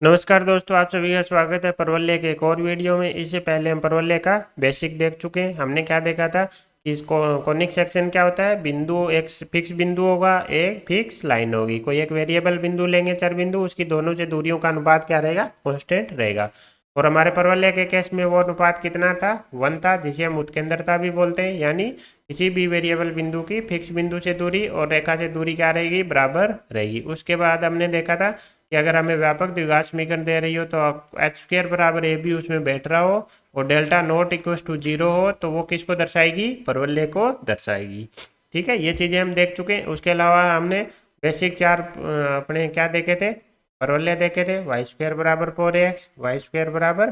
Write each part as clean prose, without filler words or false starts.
नमस्कार दोस्तों, आप सभी का स्वागत है परवलय के एक और वीडियो में। इससे पहले हम परवलय का बेसिक देख चुके हैं। हमने क्या देखा था कि कॉनिक सेक्शन क्या होता है। बिंदु एक फिक्स बिंदु होगा, एक फिक्स लाइन होगी। कोई एक वेरिएबल बिंदु लेंगे, चर बिंदु, उसकी दोनों से दूरियों का अनुपात क्या रहेगा, कांस्टेंट रहेगा। और हमारे परवलय के केस में वो अनुपात कितना था, 1 था, जिसे हम उत्केंद्रता भी बोलते हैं। यानी किसी भी वेरिएबल बिंदु की फिक्स बिंदु से दूरी और रेखा से दूरी क्या रहेगी, बराबर रहेगी। उसके बाद हमने देखा था कि अगर हमें व्यापक द्विघात समीकरण दे रही हो तो एच स्क्र बराबर ए बी उसमें बैठ रहा हो और डेल्टा नॉट इक्व टू 0 हो तो वो किसको दर्शाएगी, परवलय को दर्शाएगी। ठीक है, ये चीज़ें हम देख चुके हैं। उसके अलावा हमने बेसिक चार अपने क्या देखे थे, परवलय देखे थे। वाई स्क्वायर बराबर 4x, वाई स्क्वायर बराबर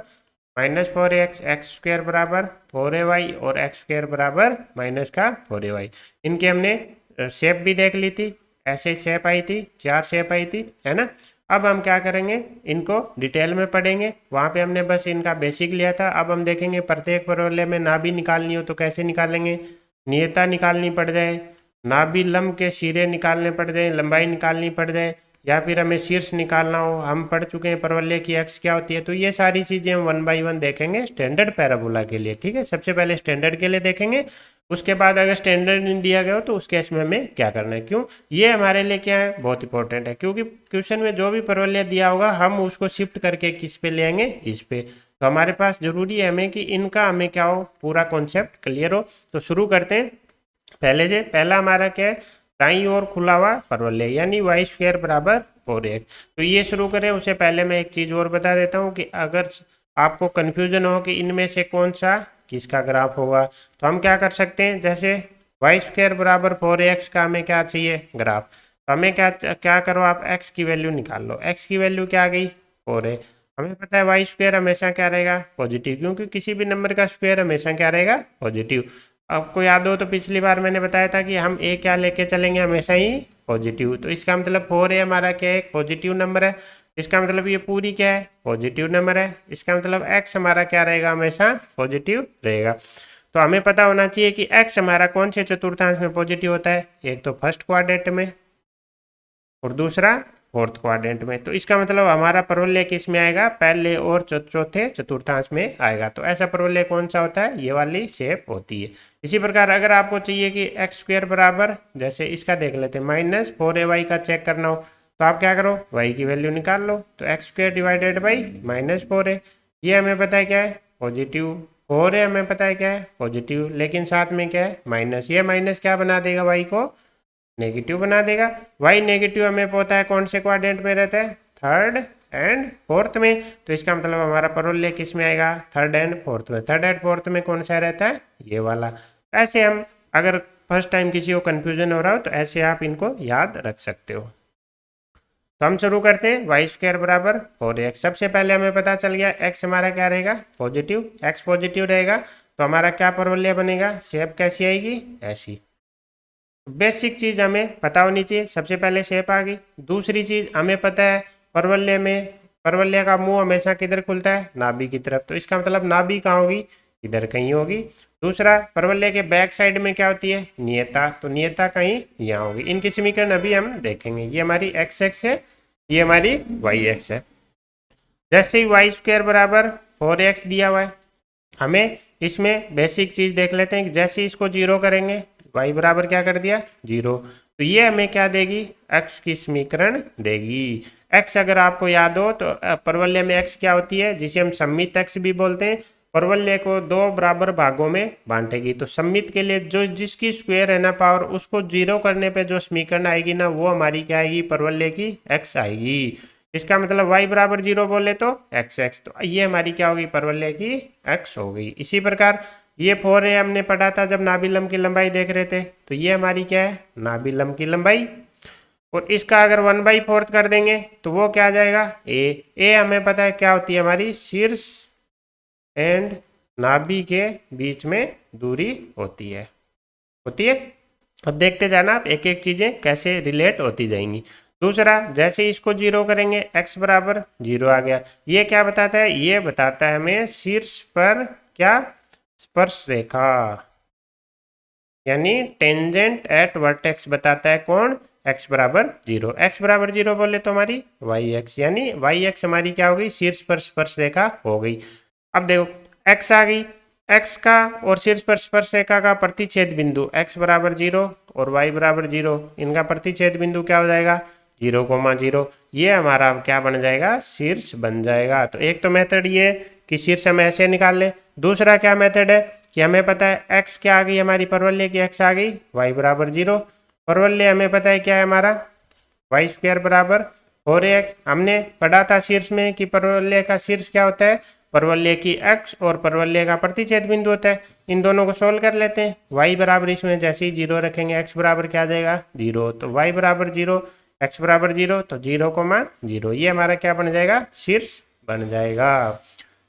-4x, एक्स स्क्वायर बराबर 4ay और एक्स स्क्वायर बराबर माइनस का 4ay। इनके हमने शेप भी देख ली थी। ऐसे शेप आई थी, 4 शेप आई थी, है ना। अब हम क्या करेंगे, इनको डिटेल में पढ़ेंगे। वहाँ पे हमने बस इनका बेसिक लिया था। अब हम देखेंगे प्रत्येक परवलय में नाभि निकालनी हो तो कैसे निकालेंगे। नियता निकालनी पड़ जाए, नाभि लंब के सिरे निकालने पड़ जाए, लंबाई निकालनी पड़ जाए, या फिर हमें शीर्ष निकालना हो। हम पढ़ चुके हैं परवलय की एक्स क्या होती है। तो ये सारी चीज़ें हम 1 बाई 1 देखेंगे स्टैंडर्ड पैराबोला के लिए। ठीक है, सबसे पहले स्टैंडर्ड के लिए देखेंगे। उसके बाद अगर स्टैंडर्ड नहीं दिया गया हो तो उस केस में हमें क्या करना है। क्यों, ये हमारे लिए क्या है, बहुत इंपॉर्टेंट है। क्योंकि क्वेश्चन में जो भी परवलय दिया होगा हम उसको शिफ्ट करके किस पे ले आएंगे, इस पे। तो हमारे पास जरूरी है हमें कि इनका हमें क्या हो, पूरा कॉन्सेप्ट क्लियर हो। तो शुरू करते हैं पहले से। पहला हमारा क्या है, दाईं ओर खुला हुआ परवलय यानी वाई स्क्वायर बराबर 4x। तो ये शुरू करें उससे पहले मैं एक चीज़ और बता देता हूँ कि अगर आपको कन्फ्यूजन हो कि इनमें से कौन सा किसका ग्राफ होगा तो हम क्या कर सकते हैं। जैसे वाई स्क्वायर बराबर 4x का हमें क्या चाहिए, ग्राफ। तो हमें क्या क्या करो, आप x की वैल्यू निकाल लो। x की वैल्यू क्या आ गई, 4 है। हमें पता है वाई स्क्वायर हमेशा क्या रहेगा, पॉजिटिव, क्योंकि किसी भी नंबर का स्क्वायर हमेशा क्या रहेगा, पॉजिटिव। आपको याद हो तो पिछली बार मैंने बताया था कि हम ए क्या लेके चलेंगे, हमेशा ही पॉजिटिव। तो इसका मतलब 4 है हमारा क्या है, एक पॉजिटिव नंबर है। इसका मतलब ये पूरी क्या है, पॉजिटिव नंबर है। इसका मतलब एक्स हमारा क्या रहेगा, हमेशा पॉजिटिव रहेगा। तो हमें पता होना चाहिए कि एक्स हमारा कौन से चतुर्थांश में पॉजिटिव होता है, एक तो फर्स्ट क्वाड्रेंट में और दूसरा फोर्थ क्वाड्रेंट में। तो इसका मतलब हमारा परवलय किस में आएगा, पहले और चौथे चतुर्थांश में आएगा। तो ऐसा परवलय कौन सा होता है, ये वाली शेप होती है। इसी प्रकार अगर आपको चाहिए कि एक्स स्क्वायर बराबर, जैसे इसका देख लेते हैं, -4ay का चेक करना हो तो आप क्या करो, y की वैल्यू निकाल लो। तो एक्स स्क्वायर डिवाइडेड बाई -4 है। ये हमें पता है क्या है, पॉजिटिव। 4 है हमें पता है क्या है, पॉजिटिव, लेकिन साथ में क्या है, माइनस। ये माइनस क्या बना देगा, y को नेगेटिव बना देगा। वाई नेगेटिव हमें पता है कौन से क्वाड्रेंट में रहता है, थर्ड एंड फोर्थ में। तो इसका मतलब हमारा परवलय किस में आएगा, थर्ड एंड फोर्थ में। थर्ड एंड फोर्थ में कौन सा रहता है, ये वाला। ऐसे हम अगर फर्स्ट टाइम किसी को कंफ्यूजन हो रहा हो तो ऐसे आप इनको याद रख सकते हो। तो हम शुरू करते हैं, वाई स्क्वायर बराबर 4x। सबसे पहले हमें पता चल गया x हमारा क्या रहेगा, पॉजिटिव। x पॉजिटिव रहेगा तो हमारा क्या परवलय बनेगा, शेप कैसी आएगी, ऐसी। बेसिक चीज़ हमें पता होनी चाहिए। सबसे पहले शेप आ गई। दूसरी चीज़ हमें पता है परवलय में, परवलय का मुंह हमेशा किधर खुलता है, नाभि की तरफ। तो इसका मतलब नाभि कहाँ होगी, इधर कहीं होगी। दूसरा, परवलय के बैक साइड में क्या होती है, नियता। तो नियता कहीं यहाँ होगी। इनकी समीकरण अभी हम देखेंगे। ये हमारी एक्स एक्स है, ये हमारी वाई एक्स है। जैसे ही वाई स्क्वायर बराबर 4x दिया हुआ है, हमें इसमें बेसिक चीज़ देख लेते हैं कि जैसे इसको जीरो करेंगे, y बराबर क्या कर दिया, 0। तो ये हमें क्या देगी, x की समीकरण देगी। x अगर आपको याद हो तो परवलय में x क्या होती है, जिसे हम सम्मित x भी बोलते हैं। परवलय को दो बराबर भागों में बांटेगी। तो सम्मित के लिए जो जिसकी स्क्वायर है ना पावर, उसको जीरो करने पे जो समीकरण आएगी ना, वो हमारी क्या आएगी, परवलय की x आएगी। इसका मतलब y बराबर 0 बोले तो एक्स एक्स। तो ये हमारी क्या होगी, परवलय की x हो गई। इसी प्रकार ये 4 है, हमने पढ़ा था जब नाभि लंब की लंबाई देख रहे थे। तो ये हमारी क्या है, नाभि लंब की लंबाई। और इसका अगर 1/4 कर देंगे तो वो क्या आ जाएगा, ए हमें पता है क्या होती है, हमारी शीर्ष एंड नाभि के बीच में दूरी होती है। अब देखते जाना आप एक एक चीज़ें कैसे रिलेट होती जाएंगी। दूसरा, जैसे इसको 0 करेंगे, x बराबर 0 आ गया। ये क्या बताता है, ये बताता है हमें शीर्ष पर क्या, स्पर्श रेखा, यानी टेंजेंट एट वर्टेक्स बताता है कौन, एक्स बराबर 0। एक्स बराबर 0 बोले तो हमारी वाई एक्स, यानी वाई एक्स हमारी क्या हो गई, शीर्ष पर स्पर्श रेखा हो गई। अब देखो एक्स आ गई, एक्स का और शीर्ष पर स्पर्श रेखा का प्रतिच्छेद बिंदु एक्स बराबर 0 और वाई बराबर 0, इनका प्रतिच्छेद बिंदु क्या हो जाएगा, 0,0। ये हमारा क्या बन जाएगा, शीर्ष बन जाएगा। तो एक तो मेथड ये कि शीर्ष हम ऐसे निकाल लें। दूसरा क्या मेथड है कि हमें पता है एक्स क्या आ गई हमारी परवलय की, एक्स आ गई, वाई बराबर 0। परवलय हमें पता है क्या है हमारा, वाई स्क्वायर बराबर 4x। हमने पढ़ा था शीर्ष में कि परवलय का शीर्ष क्या होता है, परवलय की एक्स और परवलय का प्रतिच्छेद बिंदु होता है। इन दोनों को सोल्व कर लेते हैं। y बराबर इसमें जैसे ही 0 रखेंगे, x बराबर क्या आ जाएगा 0, तो y बराबर 0, x बराबर 0, तो 0,0, ये हमारा क्या बन जाएगा, शीर्ष बन जाएगा।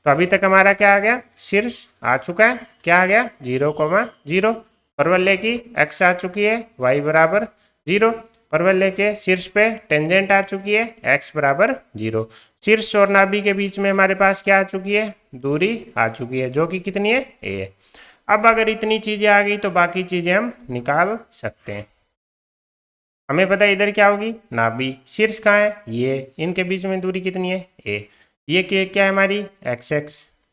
तो अभी तक हमारा क्या आ गया, शीर्ष आ चुका है, क्या आ गया 0,0। परवलय की x आ चुकी है, y बराबर 0। परवलय के शीर्ष पे टेंजेंट आ चुकी है, x बराबर 0। शीर्ष और नाभि के बीच में हमारे पास क्या आ चुकी है, दूरी आ चुकी है, जो कि कितनी है, a। अब अगर इतनी चीजें आ गई तो बाकी चीजें हम निकाल सकते हैं। हमें पता है इधर क्या होगी, नाभि, शीर्ष कहाँ है, ये, इनके बीच में दूरी कितनी है, a। ये क्या है हमारी x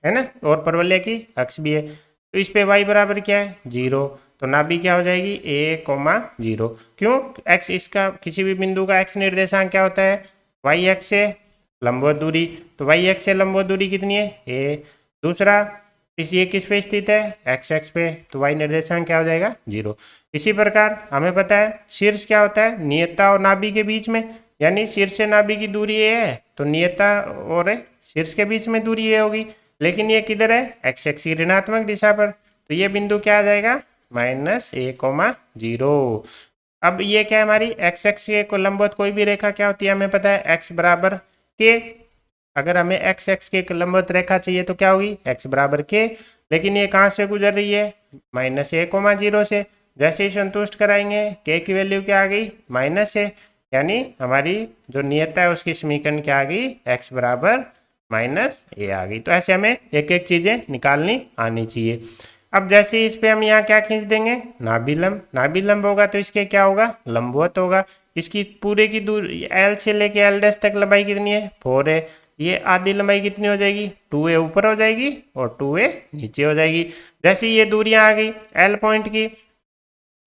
है ना, और परवलय की अक्ष भी है। तो इस पे y बराबर क्या है 0, तो नाभि क्या हो जाएगी a,0। क्यों, x इसका किसी भी बिंदु का x निर्देशांक क्या होता है, y x से लंबवत दूरी, तो y x से लंबवत दूरी कितनी है a। दूसरा ये किस पे स्थित है, x x पे, तो y निर्देशांक क्या हो जाएगा 0। इसी प्रकार हमें पता है शीर्ष क्या होता है, नियता और नाभि के बीच में, यानी शीर्ष से नाभि की दूरी a है, तो नियता और शीर्ष के बीच में दूरी a होगी। लेकिन ये किधर है, x x की ऋणात्मक दिशा पर, तो ये बिंदु क्या आ जाएगा -a,0। अब ये क्या है हमारी x x के लंबवत कोई भी रेखा क्या होती है, हमें पता है x बराबर k। अगर हमें x x के लंबवत रेखा चाहिए तो क्या होगी, x बराबर k। लेकिन ये कहाँ से गुजर रही है, -a,0 से। जैसे ही संतुष्ट कराएंगे k की वैल्यू क्या आ गई, -a, यानी हमारी जो नियता है उसकी समीकरण क्या आ गई, x बराबर -a आ गई। तो ऐसे हमें एक एक चीजें निकालनी आनी चाहिए। अब जैसे इस पे हम यहाँ क्या खींच देंगे, नाभिलंब, नाभिलंब होगा तो इसके क्या होगा, लंबवत होगा। इसकी पूरे की दूरी L से लेके L' तक लंबाई कितनी है, 4 है। ये आधी लंबाई कितनी हो जाएगी, 2a ऊपर हो जाएगी और 2a नीचे हो जाएगी। जैसे ये दूरियां आ गई L पॉइंट की,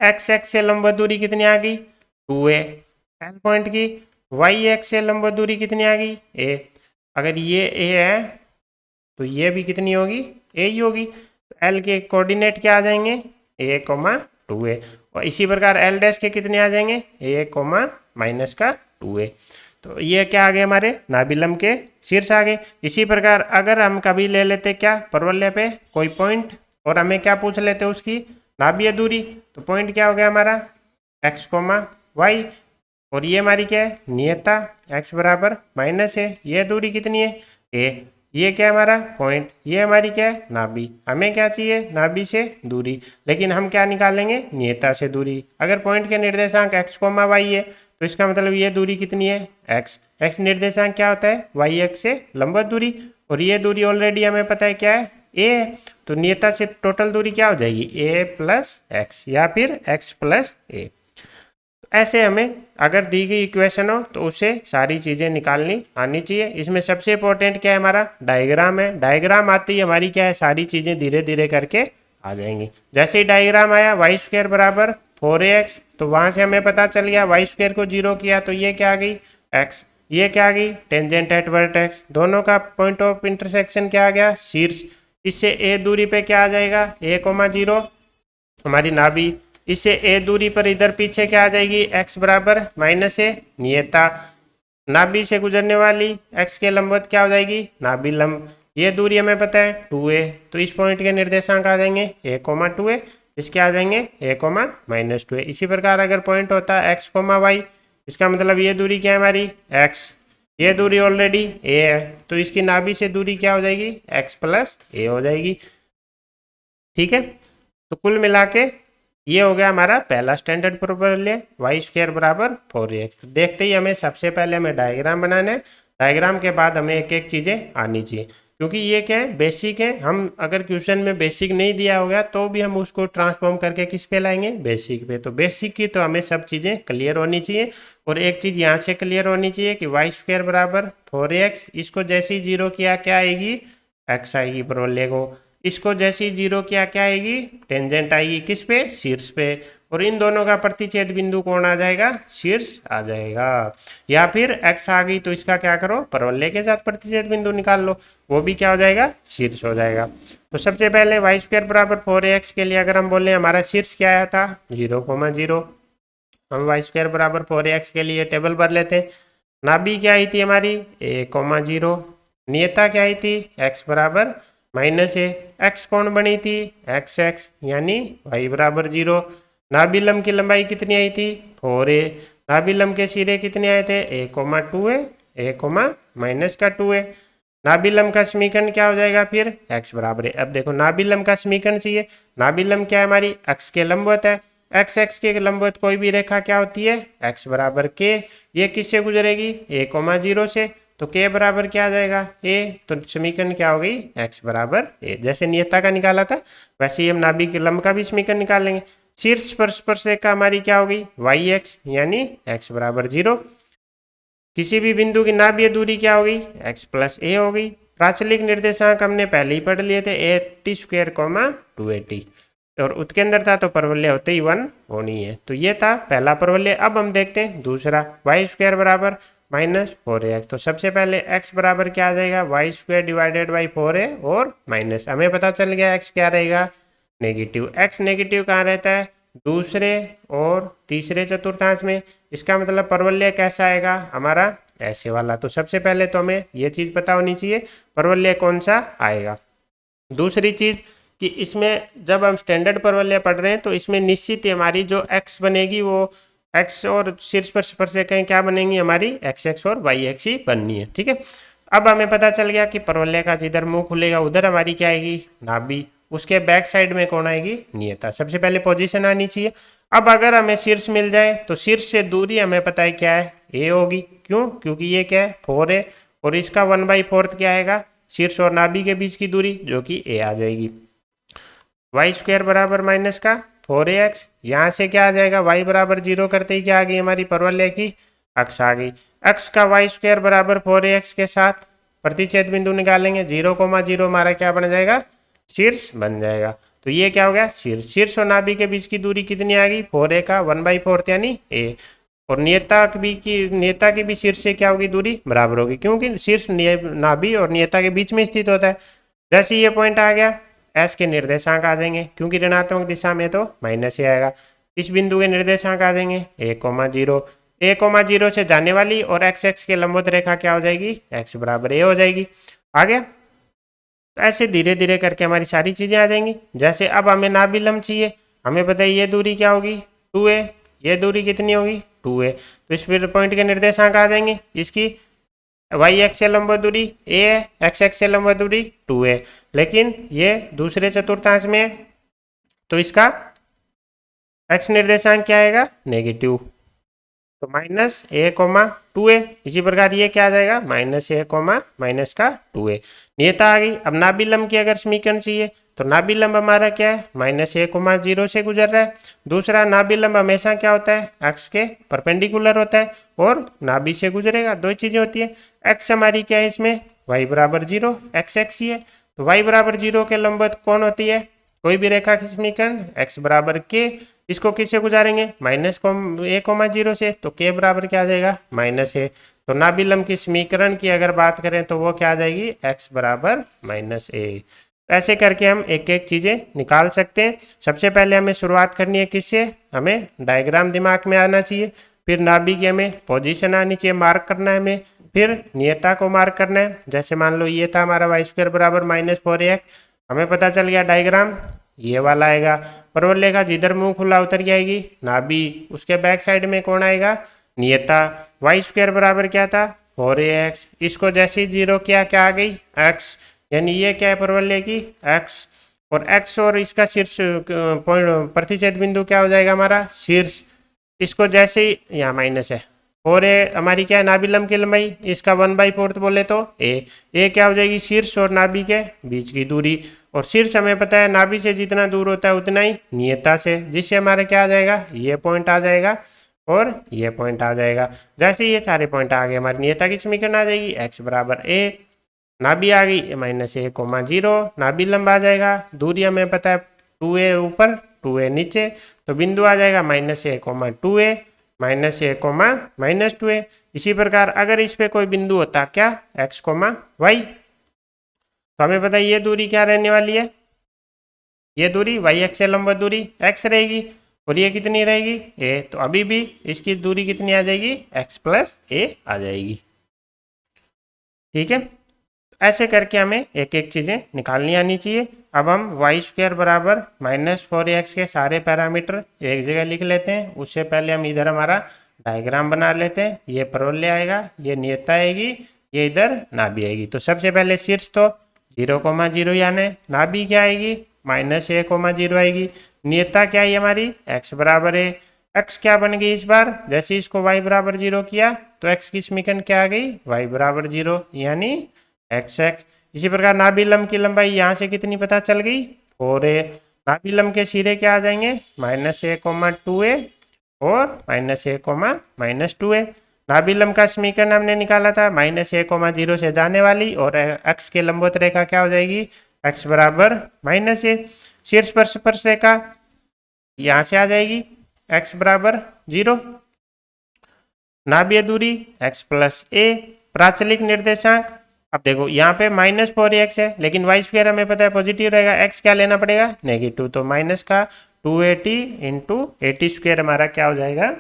x x से लंबवत दूरी कितनी आ गई 2a, L पॉइंट की y x से लंबवत दूरी कितनी आ गई a। अगर ये a है तो ये भी कितनी होगी, a ही होगी। तो L के कोऑर्डिनेट क्या आ जाएंगे, a, 2a। और इसी प्रकार L डैश के कितने आ जाएंगे, a, -2a। तो ये क्या आ गए हमारे नाभिलंब के शीर्ष आ गए। इसी प्रकार अगर हम कभी ले लेते क्या, परवलय पे कोई पॉइंट और हमें क्या पूछ लेते उसकी नाभीय दूरी, तो पॉइंट क्या हो गया हमारा x, y, और ये हमारी क्या है नियता x बराबर -a। ये दूरी कितनी है a। ये क्या है हमारा पॉइंट, ये हमारी क्या है नाभि। हमें क्या चाहिए, नाभि से दूरी, लेकिन हम क्या निकालेंगे, नियता से दूरी। अगर पॉइंट के निर्देशांक x, y है तो इसका मतलब ये दूरी कितनी है x। x निर्देशांक क्या होता है, y x से लंबवत दूरी, और ये दूरी ऑलरेडी हमें पता है क्या है a है। तो नियता से टोटल दूरी क्या हो जाएगी, a प्लस x या फिर x प्लस a। ऐसे हमें अगर दी गई इक्वेशन हो तो उससे सारी चीज़ें निकालनी आनी चाहिए। इसमें सबसे इंपॉर्टेंट क्या है, हमारा डायग्राम है। डायग्राम आती ही हमारी क्या है, सारी चीज़ें धीरे धीरे करके आ जाएंगी। जैसे ही डायग्राम आया वाई स्क्वायर बराबर 4ax, तो वहाँ से हमें पता चल गया वाई स्क्वायर को 0 किया तो ये क्या आ गई x, ये क्या आ गई टेंजेंट एट वर्टेक्स, दोनों का पॉइंट ऑफ इंटरसेक्शन क्या आ गया शीर्ष। इससे a दूरी पे क्या आ जाएगा a,0 हमारी नाभि। इससे a दूरी पर इधर पीछे क्या आ जाएगी x बराबर -a, नियता। नाभि से गुजरने वाली x के लंबवत क्या हो जाएगी नाभिलंब। ये दूरी हमें पता है 2a, तो इस पॉइंट के निर्देशांक आ जाएंगे a,2a, इसके आ जाएंगे a,-2a। इसी प्रकार अगर पॉइंट होता है x, y, इसका मतलब ये दूरी क्या है हमारी x, ये दूरी ऑलरेडी a है, तो इसकी नाभि से दूरी क्या हो जाएगी x प्लस a हो जाएगी। ठीक है, तो कुल मिला के ये हो गया हमारा पहला स्टैंडर्ड परवलय वाई स्क्वायर बराबर 4ax। तो देखते ही हमें सबसे पहले हमें डायग्राम बनाना है, डायग्राम के बाद हमें एक एक चीज़ें आनी चाहिए, क्योंकि ये क्या है, बेसिक है। हम अगर क्वेश्चन में बेसिक नहीं दिया होगा तो भी हम उसको ट्रांसफॉर्म करके किस पे लाएंगे, बेसिक पे। तो बेसिक की तो हमें सब चीज़ें क्लियर होनी चाहिए। और एक चीज़ यहाँ से क्लियर होनी चाहिए कि वाई स्क्वायर बराबर 4x, इसको जैसे ही जीरो किया क्या आएगी, एक्स आएगी परवलय को। इसको जैसे ही जीरो किया क्या आएगी, टेंजेंट आएगी किस पे, शीर्ष पे। और इन दोनों का प्रतिच्छेद बिंदु कौन आ जाएगा, शीर्ष आ जाएगा। या फिर x आ गई तो इसका क्या करो, परवलय के साथ प्रतिच्छेद बिंदु निकाल लो, वो भी क्या हो जाएगा, शीर्ष हो जाएगा। तो सबसे पहले वाई स्क्वायर बराबर 4x के लिए अगर हम बोले हमारा शीर्ष क्या आया था, 0,0, हम वाई स्क्वायर बराबर 4x के लिए टेबल भर लेते हैं। नाभि क्या आई थी हमारी, a,0। नियता क्या आई थी, x बराबर -a। x कौन बनी थी, x यानी y बराबर 0। नाभि लंब की लंबाई कितनी आई थी, 4a। नाभि लंब के सिरे कितने आए थे, a,2a, a, माइनस का 2a। नाभि लंब का समीकरण क्या हो जाएगा फिर, x बराबर है। अब देखो नाभि लंब का समीकरण चाहिए। नाभि लंब क्या है हमारी, x के लंबवत है। x के लंबवत कोई भी रेखा क्या होती है, x बराबर k। ये किससे गुजरेगी, a,0 से। तो k बराबर क्या आ जाएगा, a। तो समीकरण क्या हो गई, x बराबर a। जैसे नियता का निकाला था वैसे ही हम नाभि के लंब का भी समीकरण निकाल लेंगे। शीर्ष पर स्पर्शरेखा हमारी क्या होगी, yx यानी x बराबर 0। किसी भी बिंदु की नाभीय दूरी क्या होगी, x प्लस a होगी। प्राचलिक निर्देशांक हमने पहले ही पढ़ लिए थे, a² 2a। और उत्केंद्र था तो परवलय होते ही 1 होनी है। तो ये था पहला परवलय। अब हम देखते हैं दूसरा, y² बराबर -4a। तो सबसे पहले x बराबर क्या आ जाएगा, y² डिवाइडेड बाई 4a और माइनस। हमें पता चल गया x क्या रहेगा, नेगेटिव। x नेगेटिव कहाँ रहता है, दूसरे और तीसरे चतुर्थांश में। इसका मतलब परवलय कैसा आएगा हमारा, ऐसे वाला। तो सबसे पहले तो हमें ये चीज़ पता होनी चाहिए परवलय कौन सा आएगा। दूसरी चीज़ कि इसमें जब हम स्टैंडर्ड परवलय पढ़ रहे हैं तो इसमें निश्चित ही हमारी जो x बनेगी वो x और शीर्ष पर स्पर्शरेखाएं क्या बनेंगी हमारी, x और y ही बननी है, ठीक है। अब हमें पता चल गया कि परवलय का जिधर मुंह खुलेगा उधर हमारी क्या आएगी, नाभि। उसके बैक साइड में कौन आएगी, नियता। सबसे पहले पोजीशन आनी चाहिए। अब अगर हमें शीर्ष मिल जाए तो शीर्ष से दूरी हमें पता है क्या है, a होगी। क्यों, क्योंकि ये क्या है, 4 है। और इसका 1/4 क्या आएगा, शीर्ष और नाभि के बीच की दूरी, जो कि a आ जाएगी। y² बराबर माइनस का 4ax, यहाँ से क्या आ जाएगा, y बराबर 0 करते ही क्या आ गई हमारी परवलय की अक्ष आ गई। अक्ष का y² बराबर 4ax के साथ प्रतिच्छेद बिंदु निकालेंगे, 0,0 हमारा क्या बन जाएगा, शीर्ष बन जाएगा। तो ये क्या हो गया, शीर्ष। शीर्ष और नाभि के बीच की दूरी कितनी आ गई, 4a का 1/4 यानी a। और नियता की भी शीर्ष से क्या होगी, दूरी बराबर होगी, क्योंकि शीर्ष नाभि और नियता के बीच में स्थित होता है। जैसे ये पॉइंट आ गया, एस के निर्देशांक आ जाएंगे, क्योंकि ऋणात्मक दिशा में तो माइनस ही आएगा। इस बिंदु के निर्देशांक आ जाएंगे 1,0। 1,0 से जाने वाली और x के लंबवत रेखा क्या हो जाएगी, x बराबर a हो जाएगी। आ गया। तो ऐसे धीरे धीरे करके हमारी सारी चीजें आ जाएंगी। जैसे अब हमें नाभि लंब चाहिए, हमें पता है ये दूरी क्या होगी, 2a। ये दूरी कितनी होगी, 2a। तो इस पॉइंट के निर्देशांक आ जाएंगे। इसकी y से लंबवत दूरी a है, x से लंबवत दूरी 2 है। लेकिन ये दूसरे चतुर्थांश में है तो इसका x निर्देशांक क्या आएगा, नेगेटिव। तो -a,2a। इसी प्रकार ये क्या आ जाएगा, -a, माइनस का 2a। नियता आ गई। अब नाभि लंब की अगर समीकरण चाहिए तो नाभि लंब हमारा क्या है, -a,0 से गुजर रहा है। दूसरा, नाभि लंब हमेशा क्या होता है, अक्ष के परपेंडिकुलर होता है और नाभि से गुजरेगा। दो चीजें होती है। x हमारी क्या है इसमें, y बराबर 0, x ही है। तो y बराबर 0 के लंबवत कौन होती है, कोई भी रेखा की समीकरण x बराबर k। इसको किससे गुजारेंगे, -a,0 से। तो k बराबर क्या आ जाएगा, -a। तो नाभि लंब की समीकरण की अगर बात करें तो वो क्या आ जाएगी, x बराबर -a। ऐसे करके हम एक एक चीजें निकाल सकते हैं। सबसे पहले हमें शुरुआत करनी है किससे, हमें डायग्राम दिमाग में आना चाहिए। फिर नाभि की हमें पोजीशन आनी चाहिए, मार्क करना है हमें। फिर नियता को मार्क करना है। जैसे मान लो ये था हमारा y² बराबर -4ax, हमें पता चल गया डायग्राम ये वाला आएगा। परवलय का जिधर मुंह खुला उतर जाएगी नाभि, उसके बैक साइड में कौन आएगा, नियता। y² बराबर क्या था, 4ax। इसको जैसे 0 किया क्या आ गई, x। यानी ये क्या है, परवलय की x। और x और इसका शीर्ष प्रतिच्छेद बिंदु क्या हो जाएगा हमारा, शीर्ष। इसको जैसे ही, यहाँ माइनस है और ए हमारी क्या है, नाभि लंब की लंबाई, इसका 1/4 बोले तो ए क्या हो जाएगी, शीर्ष और नाभि के बीच की दूरी। और शीर्ष हमें पता है नाभि से जितना दूर होता है उतना ही नियता से, जिससे हमारा क्या आ जाएगा, ये पॉइंट आ जाएगा और ये पॉइंट आ जाएगा। जैसे ये सारे पॉइंट आ गए, हमारी नियता की समीकरण आ जाएगी, x बराबर a, नाभि आ गई -a,0, नाभि लंब आ जाएगा, दूरी हमें पता है 2a ऊपर 2a नीचे, तो बिंदु आ जाएगा -a,2a, -a,-2a। इसी प्रकार अगर इस पे कोई बिंदु होता क्या, x, y, तो हमें पता है ये दूरी क्या रहने वाली है, ये दूरी y x से लंबवत दूरी x रहेगी, और ये कितनी रहेगी, a, तो अभी भी इसकी दूरी कितनी आ जाएगी, x प्लस a आ जाएगी। ठीक है, ऐसे करके हमें एक एक चीज़ें निकालनी आनी चाहिए। अब हम y² बराबर -4ax के सारे पैरामीटर एक जगह लिख लेते हैं। उससे पहले हम इधर हमारा डायग्राम बना लेते हैं। ये परवलय आएगा, ये नियता आएगी, ये इधर नाभि आएगी। तो सबसे पहले शीर्ष तो 0,0 यानी नाभि क्या आएगी, -a,0 आएगी। नियता क्या है हमारी, x बराबर है, x क्या बन गई इस बार, जैसे इसको y बराबर 0 किया तो x की समीकरण क्या आ गई, y बराबर 0 यानी x। इसी प्रकार नाभि लंब की लंबाई यहाँ से कितनी पता चल गई, 4a। नाभि लंब के सिरे क्या आ जाएंगे, -a,2a और -a,-2a। नाभि लंब का समीकरण हमने निकाला था -a,0 से जाने वाली, और x के लंबवत रेखा क्या हो जाएगी, x बराबर -a। शीर्ष पर स्पर्श रेखा यहाँ से आ जाएगी, x बराबर 0। नाभीय दूरी x प्लस a। प्राचलिक निर्देशांक, अब देखो यहाँ पे -4ax है, लेकिन y² हमें पता है पॉजिटिव रहेगा, x क्या लेना पड़ेगा, नेगेटिव। तो माइनस का 280 इंटू 80² हमारा क्या हो जाएगा,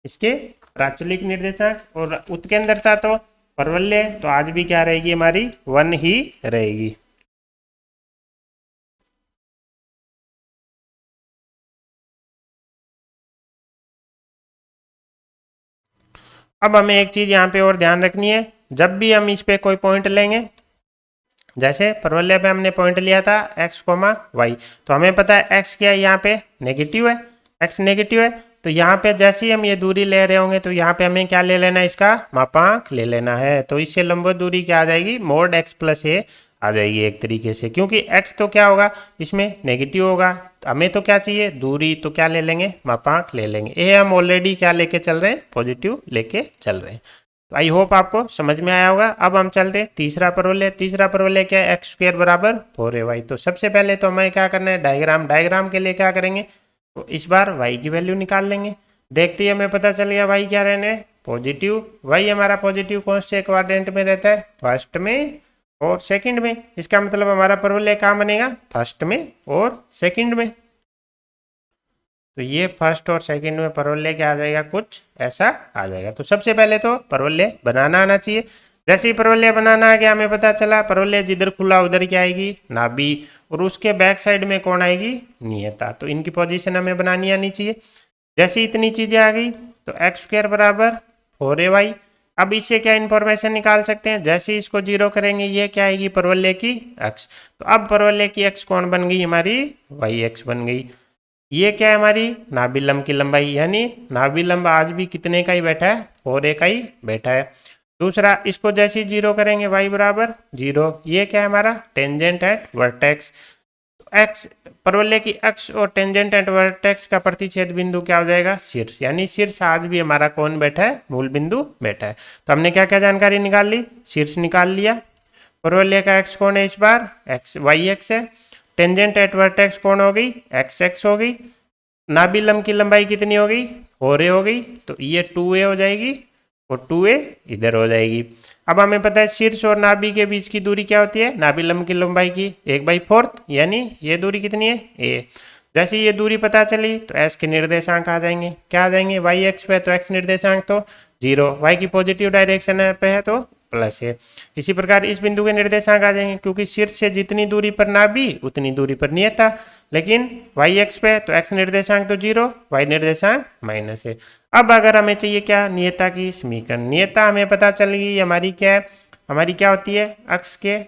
इसके प्राचलिक निर्देशांक। और उत्केंद्रता तो परवलय, तो आज भी क्या रहेगी हमारी, 1 ही रहेगी। अब हमें एक चीज यहाँ पे और ध्यान रखनी है, जब भी हम इस पे कोई पॉइंट लेंगे, जैसे परवलय पे हमने पॉइंट लिया था x, y, तो हमें पता है x क्या है, यहाँ पे नेगेटिव है, x नेगेटिव है। तो यहाँ पे जैसे ही हम ये दूरी ले रहे होंगे तो यहाँ पे हमें क्या ले लेना है, इसका मापांक ले लेना है। तो इससे लंबवत दूरी क्या आ जाएगी, मोड x प्लस a आ जाएगी एक तरीके से, क्योंकि x तो क्या होगा, इसमें नेगेटिव होगा। तो हमें तो क्या चाहिए, दूरी, तो क्या ले लेंगे, मापांक ले लेंगे। ये हम ऑलरेडी क्या लेके चल रहे हैं, पॉजिटिव लेके चल रहे हैं। तो आई होप आपको समझ में आया होगा। अब हम चलते हैं तीसरा परवलय। तीसरा परवलय क्या है, x² बराबर 4ay। तो सबसे पहले तो हमें क्या करना है, डायग्राम के लिए क्या करेंगे, तो इस बार y की वैल्यू निकाल लेंगे। देखते ही हमें पता चल गया y क्या रहने, पॉजिटिव। y हमारा पॉजिटिव कौन से क्वाड्रेंट में रहता है, फर्स्ट में और सेकंड में। इसका मतलब हमारा परवलय कहाँ बनेगा, फर्स्ट में और सेकंड में। तो ये फर्स्ट और सेकंड में परवलय क्या आ जाएगा, कुछ ऐसा आ जाएगा। तो सबसे पहले तो परवलय बनाना आना चाहिए। जैसे ही परवलय बनाना आ गया, हमें पता चला परवलय जिधर खुला उधर क्या आएगी, नाभि, और उसके बैक साइड में कौन आएगी, नियता। तो इनकी पोजीशन हमें बनानी आनी चाहिए। जैसे इतनी चीजें आ गई तो x² बराबर 4ay। अब इससे क्या इन्फॉर्मेशन निकाल सकते हैं, जैसे ही इसको 0 करेंगे ये क्या आएगी, परवलय की x। तो अब परवलय की x कौन बन गई, हमारी yx बन गई। ये क्या है, हमारी नाभि लंब की लंबाई, यानी नाभि लंब आज भी कितने का ही बैठा है, 4a का ही बैठा है। दूसरा, इसको जैसे ही 0 करेंगे y बराबर 0। ये क्या है, हमारा टेंजेंट एट वर्टेक्स। x परवलय की अक्ष और टेंजेंट एट वर्टेक्स का प्रतिच्छेद बिंदु क्या हो जाएगा, शीर्ष। यानी शीर्ष आज भी हमारा कौन बैठा है, मूल बिंदु बैठा है। तो हमने क्या क्या जानकारी निकाल ली, शीर्ष निकाल लिया, परवलय का x कौन है इस बार, x yx है, टेंजेंट एट वर्टेक्स कौन हो गई, xx हो गई, नाभि लंब की लंबाई कितनी हो गई, 4a हो गई। तो ये 2a हो जाएगी और 2a इधर हो जाएगी। अब हमें पता है शीर्ष और नाभि के बीच की दूरी क्या होती है, नाभि लंब की लंबाई की 1/4, यानी ये दूरी कितनी है, a। जैसे ये दूरी पता चली तो s के निर्देशांक आ जाएंगे, क्या आ जाएंगे, yx पे तो x निर्देशांक तो 0, y की पॉजिटिव डायरेक्शन पे है तो प्लस है। इसी प्रकार इस बिंदु के निर्देशांक आ जाएंगे, क्योंकि शीर्ष से जितनी दूरी पर नाभि उतनी दूरी पर नियता, लेकिन yx पे तो x निर्देशांक तो 0, y निर्देशांक माइनस है। अब अगर हमें चाहिए क्या, नियता की समीकरण। नियता हमें पता चल गई हमारी क्या है, हमारी क्या होती है, अक्ष के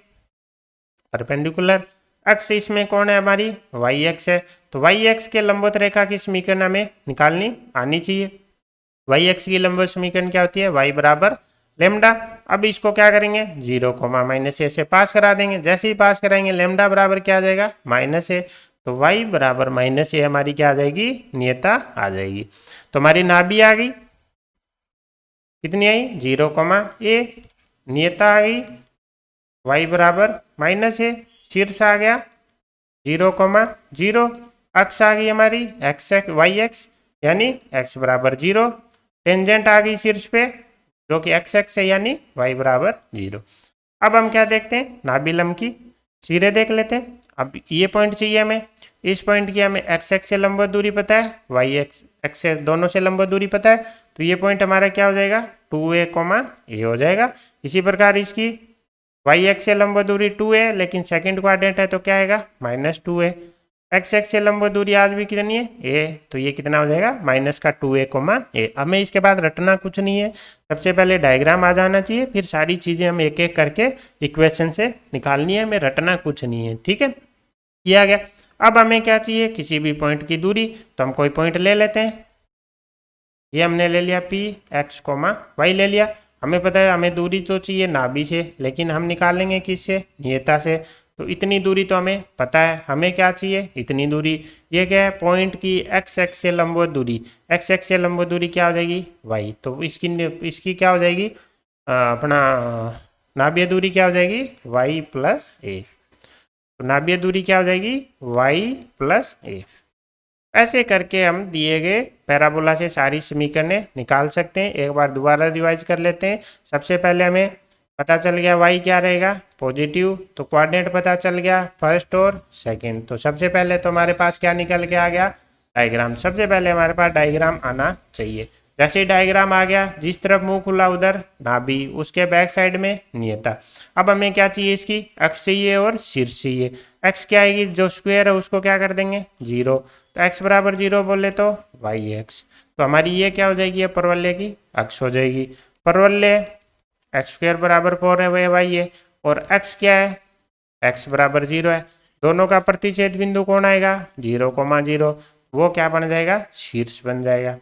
परपेंडिकुलर। अक्ष इसमें कौन है, हमारी yx है। तो yx के लंबवत रेखा की समीकरण हमें निकालनी आनी चाहिए। वाई एक्स की लंबवत समीकरण क्या होती है, वाई बराबर लेमडा। अब इसको क्या करेंगे, 0, -a से पास करा देंगे। जैसे ही पास कराएंगे लेमडा बराबर क्या आ जाएगा, -a। तो वाई बराबर -a हमारी क्या आ जाएगी, नियता आ जाएगी। तो हमारी नाभि आ गई, कितनी आई, 0, नियता आ गई वाई बराबर -a, शीर्ष आ गया 0, अक्ष आ गई हमारी एक्स वाई एक्स यानी x बराबर 0, टेंजेंट आ गई शीर्ष पे जो कि x है यानी y बराबर 0। अब हम क्या देखते हैं, नाभि लंब की सिरे देख लेते हैं। अब ये पॉइंट चाहिए हमें, इस पॉइंट की हमें x से लंबवत दूरी पता है, y x से दोनों से लंबवत दूरी पता है, तो ये पॉइंट हमारा क्या हो जाएगा, 2a, a हो जाएगा। इसी प्रकार इसकी वाई एक्स से लंबवत दूरी 2a, लेकिन सेकंड क्वाड्रेंट है तो क्या आएगा, -2a। एक्स एक्स से लंबवत दूरी आज भी कितनी है, a, तो ये कितना हो जाएगा, -2a, a। हमें इसके बाद रटना कुछ नहीं है, सबसे पहले डायग्राम आ जाना चाहिए, फिर सारी चीज़ें हम एक एक करके इक्वेशन से निकालनी है, हमें रटना कुछ नहीं है, ठीक है। ये आ गया। अब हमें क्या चाहिए, किसी भी पॉइंट की दूरी, तो हम कोई पॉइंट ले लेते हैं। ये हमने ले लिया P x, y ले लिया। हमें पता है हमें दूरी तो चाहिए नाभि से, लेकिन हम निकालेंगे किससे, नियता से। तो इतनी दूरी तो हमें पता है, हमें क्या चाहिए, इतनी दूरी। ये क्या है, पॉइंट की x x से लंबवत दूरी, x x से लंबवत दूरी क्या हो जाएगी, y। तो इसकी क्या हो जाएगी, अपना नाभीय दूरी क्या हो जाएगी, y + a। तो नाभीय दूरी क्या हो जाएगी, y + a। ऐसे करके हम दिए गए पैराबोला से सारी समीकरणें निकाल सकते हैं। एक बार दोबारा रिवाइज कर लेते हैं। सबसे पहले हमें पता चल गया y क्या रहेगा, पॉजिटिव, तो कोऑर्डिनेट पता चल गया फर्स्ट और सेकंड। तो सबसे पहले तो हमारे पास क्या निकल के आ गया, डायग्राम। सबसे पहले हमारे पास डायग्राम आना चाहिए। जैसे ही डायग्राम आ गया, जिस तरफ मुंह खुला उधर नाभि, उसके बैक साइड में नियता। अब हमें क्या चाहिए, इसकी अक्ष चाहिए और शीर्ष चाहिए। एक्स क्या आएगी, जो स्क्वायर है उसको क्या कर देंगे, 0। तो x बराबर 0 बोले तो वाई एक्स। तो हमारी ये क्या हो जाएगी, ये परवलय की अक्ष हो जाएगी। परवलय x² बराबर 4 है वाई है, और x क्या है, x बराबर 0 है। दोनों का प्रतिच्छेद बिंदु कौन आएगा, 0, वो क्या बन जाएगा, शीर्ष बन जाएगा।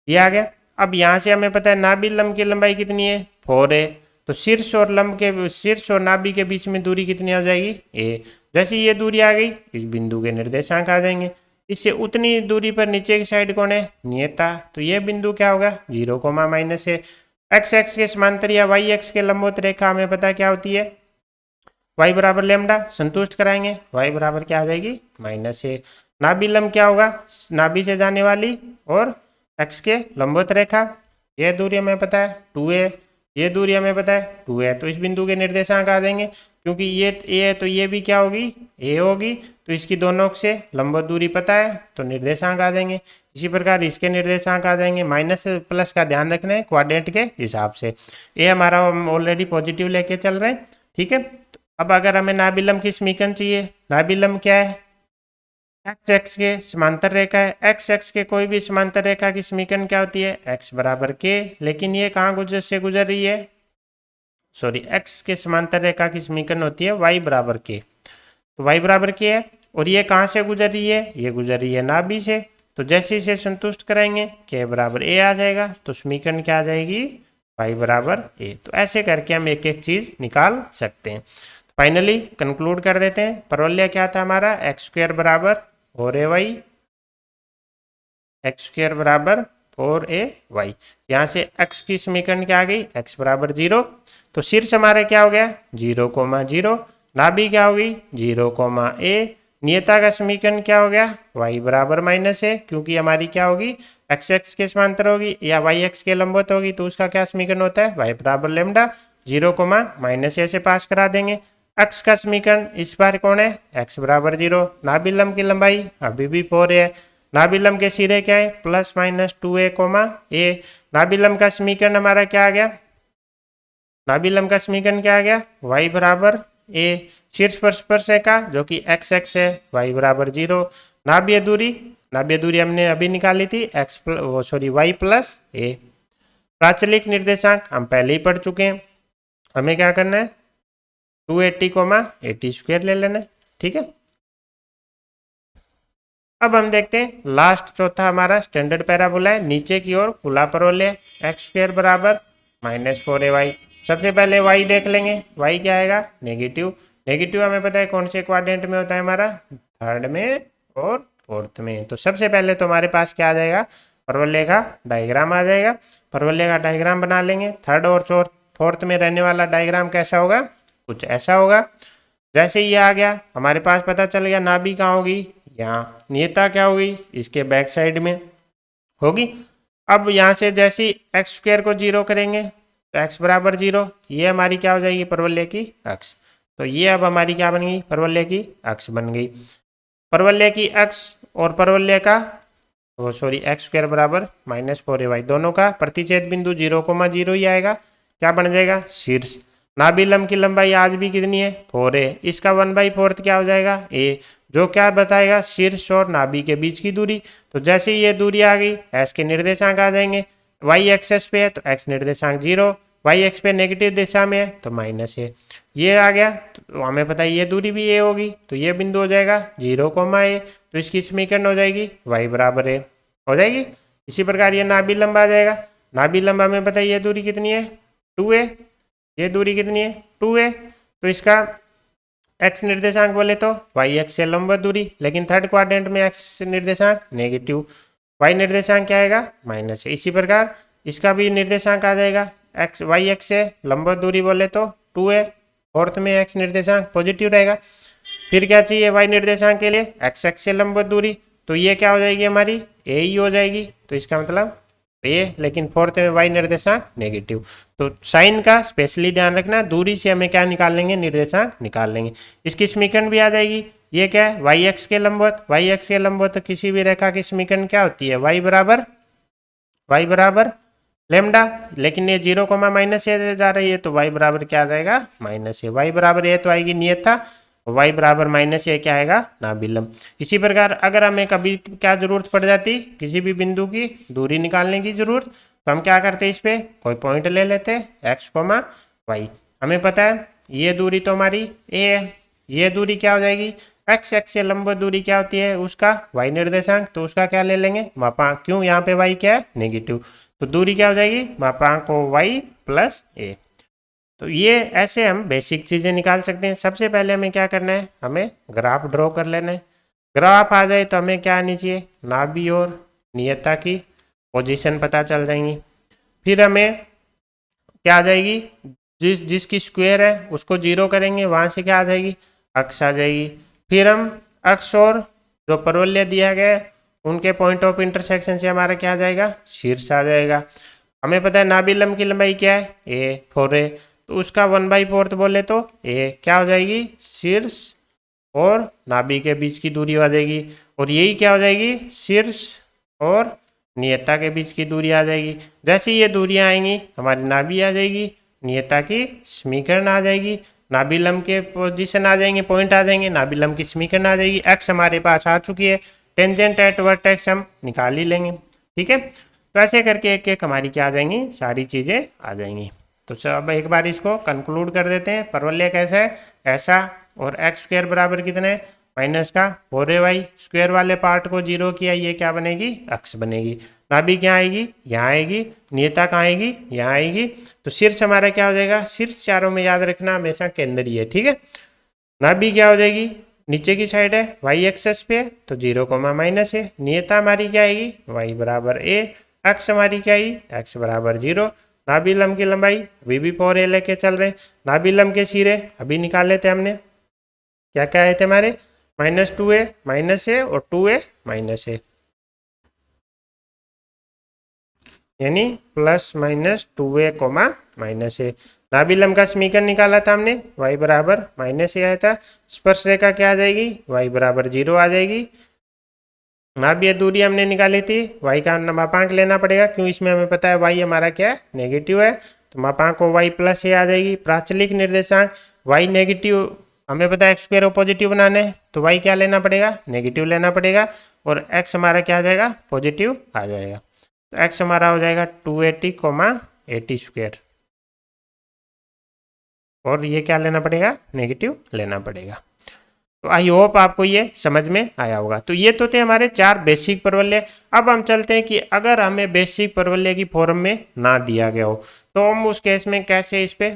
ये आ गया। अब यहाँ से हमें पता है नाभि लंब की लंबाई कितनी है, 4 है। तो शीर्ष और नाभि के बीच में दूरी कितनी हो जाएगी, a। जैसे ये दूरी आ गई, इस बिंदु के निर्देशांक आ जाएंगे। इससे उतनी दूरी पर नीचे की साइड कौन है, नियता। तो ये बिंदु क्या होगा, 0, -a। x x के समांतर या y x के लंबवत रेखा हमें पता क्या होती है, y बराबर लेमडा। संतुष्ट कराएंगे, y बराबर क्या आ जाएगी, -a। नाभि लंब क्या होगा, नाभि से जाने वाली और x के लंबवत रेखा। यह दूरी हमें पता है 2a, ये दूरी हमें पता है 2 है। तो इस बिंदु के निर्देशांक आ जाएंगे, क्योंकि ये a है तो ये भी क्या होगी, a होगी। तो इसकी दोनों से लंबवत दूरी पता है, तो निर्देशांक आ जाएंगे। इसी प्रकार इसके निर्देशांक आ जाएंगे। माइनस प्लस का ध्यान रखना है क्वाड्रेंट के हिसाब से। a हमारा ऑलरेडी पॉजिटिव लेके चल रहे हैं, ठीक है। तो अब अगर हमें नाभि लंब की समीकरण चाहिए, नाभि लंब क्या है, एक्स एक्स के समांतर रेखा है। एक्स एक्स के कोई भी समांतर रेखा की समीकरण क्या होती है, x बराबर k। लेकिन ये कहाँ गुजर रही है, सॉरी, x के समांतर रेखा की समीकरण होती है y बराबर k। तो y बराबर k है, और ये कहाँ से गुजर रही है, ये गुजर रही है नाभि से। तो जैसे इसे संतुष्ट कराएंगे, k बराबर a आ जाएगा। तो समीकरण क्या आ जाएगी, y बराबर a। तो ऐसे करके हम एक एक चीज निकाल सकते हैं। फाइनली कंक्लूड कर देते हैं। परवलय क्या था हमारा, x² बराबर 4ay, x² बराबर 4ay। यहाँ से x की समीकरण क्या आ गई, x बराबर 0। तो शीर्ष हमारे क्या हो गया, 0, नाभि क्या होगी, 0, a। नियता का समीकरण क्या हो गया, y बराबर -a, क्योंकि हमारी क्या होगी, x x के समांतर होगी या y x के लंबवत होगी। तो उसका क्या समीकरण होता है, y बराबर लेमडा। 0, -a से पास करा देंगे। अक्ष का समीकरण इस बार कौन है, x बराबर 0। नाभि लंब की लंबाई अभी भी 4 है। नाभि लंब के सिरे क्या है, +-2a, a। नाभि लंब का समीकरण हमारा क्या आ गया, नाभि लंब का समीकरण क्या आ गया, y बराबर a। शीर्ष पर स्पर्शरेखा जो कि x x है, y बराबर 0। नाभीय दूरी हमने अभी निकाली थी, y + a। प्राचलिक निर्देशांक हम पहले ही पढ़ चुके हैं। हमें क्या करना है, 280, 80² ले लेना है, ठीक है। अब हम देखते हैं लास्ट चौथा हमारा स्टैंडर्ड पैराबोला है, नीचे की ओर खुला परवलय, एक्स स्क्वायर बराबर -4ay। सबसे पहले y देख लेंगे, y क्या आएगा नेगेटिव। नेगेटिव हमें पता है कौन से क्वाड्रेंट में होता है हमारा, थर्ड में और फोर्थ में। तो सबसे पहले तो हमारे पास क्या आ जाएगा, परवलय का डायग्राम आ जाएगा। परवलय का डायग्राम बना लेंगे। थर्ड और फोर्थ में रहने वाला डायग्राम कैसा होगा, कुछ ऐसा होगा। जैसे ये आ गया हमारे पास पता चल गया नाभि कहाँ होगी, यहाँ। नियता क्या होगी, इसके बैक साइड में होगी। अब यहाँ से जैसे एक्स स्क्वायर को 0 करेंगे तो एक्स बराबर 0, ये हमारी क्या हो जाएगी परवलय की अक्ष। तो ये अब हमारी क्या बन गई, परवलय की अक्ष बन गई। परवलय की अक्ष और परवलय का एक्स स्क्वायर बराबर -4ay, दोनों का प्रतिच्छेद बिंदु 0,0 ही आएगा। क्या बन जाएगा, शीर्ष। नाभि लंब की लंबाई आज भी कितनी है, 4 है। इसका 1/4 क्या हो जाएगा, ए, जो क्या बताएगा शीर्ष और नाभि के बीच की दूरी। तो जैसे ये दूरी आ गई, एस के निर्देशांक आ जाएंगे। वाई एक्सेस पे है तो एक्स निर्देशांक 0, वाई एक्स पे नेगेटिव दिशा में है तो माइनस है। ये आ गया तो हमें पता है ये दूरी भी ए होगी, तो ये बिंदु हो जाएगा 0,a। तो इसकी समीकरण हो जाएगी y बराबर ए हो जाएगी। इसी प्रकार ये नाभि लंब आ जाएगा। नाभि लंब हमें पता है ये दूरी कितनी है, 2a। ये दूरी कितनी है, 2a। तो इसका x निर्देशांक बोले तो वाई एक्स से लंबवत दूरी, लेकिन थर्ड क्वाड्रेंट में x निर्देशांक नेगेटिव, y निर्देशांक क्या आएगा माइनस है। इसी प्रकार इसका भी निर्देशांक आ जाएगा x, वाई एक्स से लंबवत दूरी बोले तो 2a, फोर्थ में x निर्देशांक पॉजिटिव रहेगा। फिर क्या चाहिए y निर्देशांक के लिए, x एक्स से लंबवत दूरी, तो ये क्या हो जाएगी हमारी a ही हो जाएगी। तो इसका मतलब ए, लेकिन फोर्थ में y निर्देशांक नेगेटिव। तो साइन का स्पेशली ध्यान रखना, दूरी से हमें क्या निकाल लेंगे, निर्देशांक निकाल लेंगे। इसकी समीकरण भी आ जाएगी। ये क्या है, वाई एक्स के लंबवत। वाई एक्स के लंबवत किसी भी रेखा की समीकरण क्या होती है, वाई बराबर लेमडा, लेकिन ये 0,-a जा रही है तो y बराबर क्या आ जाएगा -a। y बराबर a तो आएगी नियत था, y बराबर -a क्या आएगा नाभि लंब। इसी प्रकार अगर हमें कभी क्या जरूरत पड़ जाती, किसी भी बिंदु की दूरी निकालने की जरूरत, तो हम क्या करते, इस पे कोई पॉइंट ले लेते x, y। हमें पता है ये दूरी तो हमारी a है, ये दूरी क्या हो जाएगी, एक्स एक्स से लंबवत दूरी क्या होती है उसका y निर्देशांक, तो उसका क्या ले लेंगे मापांक। क्यों, यहाँ पे y क्या है नेगेटिव, तो दूरी क्या हो जाएगी मापांक को y प्लस a। तो ये ऐसे हम बेसिक चीज़ें निकाल सकते हैं। सबसे पहले हमें क्या करना है, हमें ग्राफ ड्रॉ कर लेना है। ग्राफ आ जाए तो हमें क्या आनी चाहिए, नाभि और नियता की पोजीशन पता चल जाएंगी। फिर हमें क्या आ जाएगी, जिसकी स्क्वायर है उसको 0 करेंगे, वहाँ से क्या आ जाएगी अक्ष आ जाएगी। फिर हम अक्ष और जो परवलय दिया गया है उनके पॉइंट ऑफ इंटरसेक्शन से हमारा क्या आ जाएगा, शीर्ष आ जाएगा। हमें पता है नाभि लंब की लंबाई क्या है, ए 4 है, तो उसका 1/4 बोले तो ए क्या हो जाएगी, शीर्ष और नाभि के बीच की दूरी आ जाएगी। और यही क्या हो जाएगी, शीर्ष और नियता के बीच की दूरी आ जाएगी। जैसे ये दूरियां आएंगी हमारी नाभि आ जाएगी, नियता की समीकरण आ जाएगी, नाभि लंब के पोजीशन आ जाएंगे, पॉइंट आ जाएंगे, नाभि लंब की समीकरण आ जाएगी। एक्स हमारे पास आ चुकी है, टेंजेंट एट वर्टेक्स हम निकाल ही लेंगे। ठीक है, तो ऐसे करके एक एक हमारी क्या आ जाएंगी, सारी चीज़ें आ जाएंगी। तो अब एक बार इसको कंक्लूड कर देते हैं। परवलय कैसा है, ऐसा, और एक्स स्क्वायर बराबर कितने माइनस का 4ay, स्क्वायर वाले पार्ट को 0 किया, ये क्या बनेगी अक्ष बनेगी। नाभि क्या आएगी, यहाँ आएगी, नियता कहाँ आएगी, यहाँ आएगी। तो शीर्ष हमारा क्या हो जाएगा, शीर्ष चारों में याद रखना हमेशा केंद्रीय है। ठीक है, नाभि क्या हो जाएगी, नीचे की साइड है, वाई एक्सेस पे है तो 0, है। नियता हमारी क्या आएगी, y बराबर a, अक्ष हमारी क्या आई, x बराबर 0। नाभि लंब की लंबाई अभी भी 4a लेके चल रहे। नाभि लंब के सिरे अभी निकाल लेते हमने, क्या क्या आए थे हमारे, -2a -a और 2a -a, यानी +-2a, -a। नाभि लंब का समीकरण निकाला था हमने, y बराबर -a आया था। स्पर्श रेखा क्या आ जाएगी, y बराबर 0 आ जाएगी। नाभि दूरी हमने निकाली थी, y का मापांक लेना पड़ेगा, क्यों, इसमें हमें पता है y हमारा क्या है नेगेटिव है, तो मापांक को y प्लस a आ जाएगी। प्राचलिक निर्देशांक y नेगेटिव, हमें पता है एक्स स्क्वायर को पॉजिटिव बनाना है तो y क्या लेना पड़ेगा, नेगेटिव लेना पड़ेगा, और x हमारा क्या आ जाएगा, पॉजिटिव आ जाएगा। तो x हमारा हो जाएगा 280, 80 स्क्वायर, और ये क्या लेना पड़ेगा, नेगेटिव लेना पड़ेगा। तो आई होप आपको ये समझ में आया होगा। तो ये तो थे हमारे 4 बेसिक परवलय। अब हम चलते हैं कि अगर हमें बेसिक परवलय की फॉर्म में ना दिया गया हो तो हम उस केस में कैसे इस पे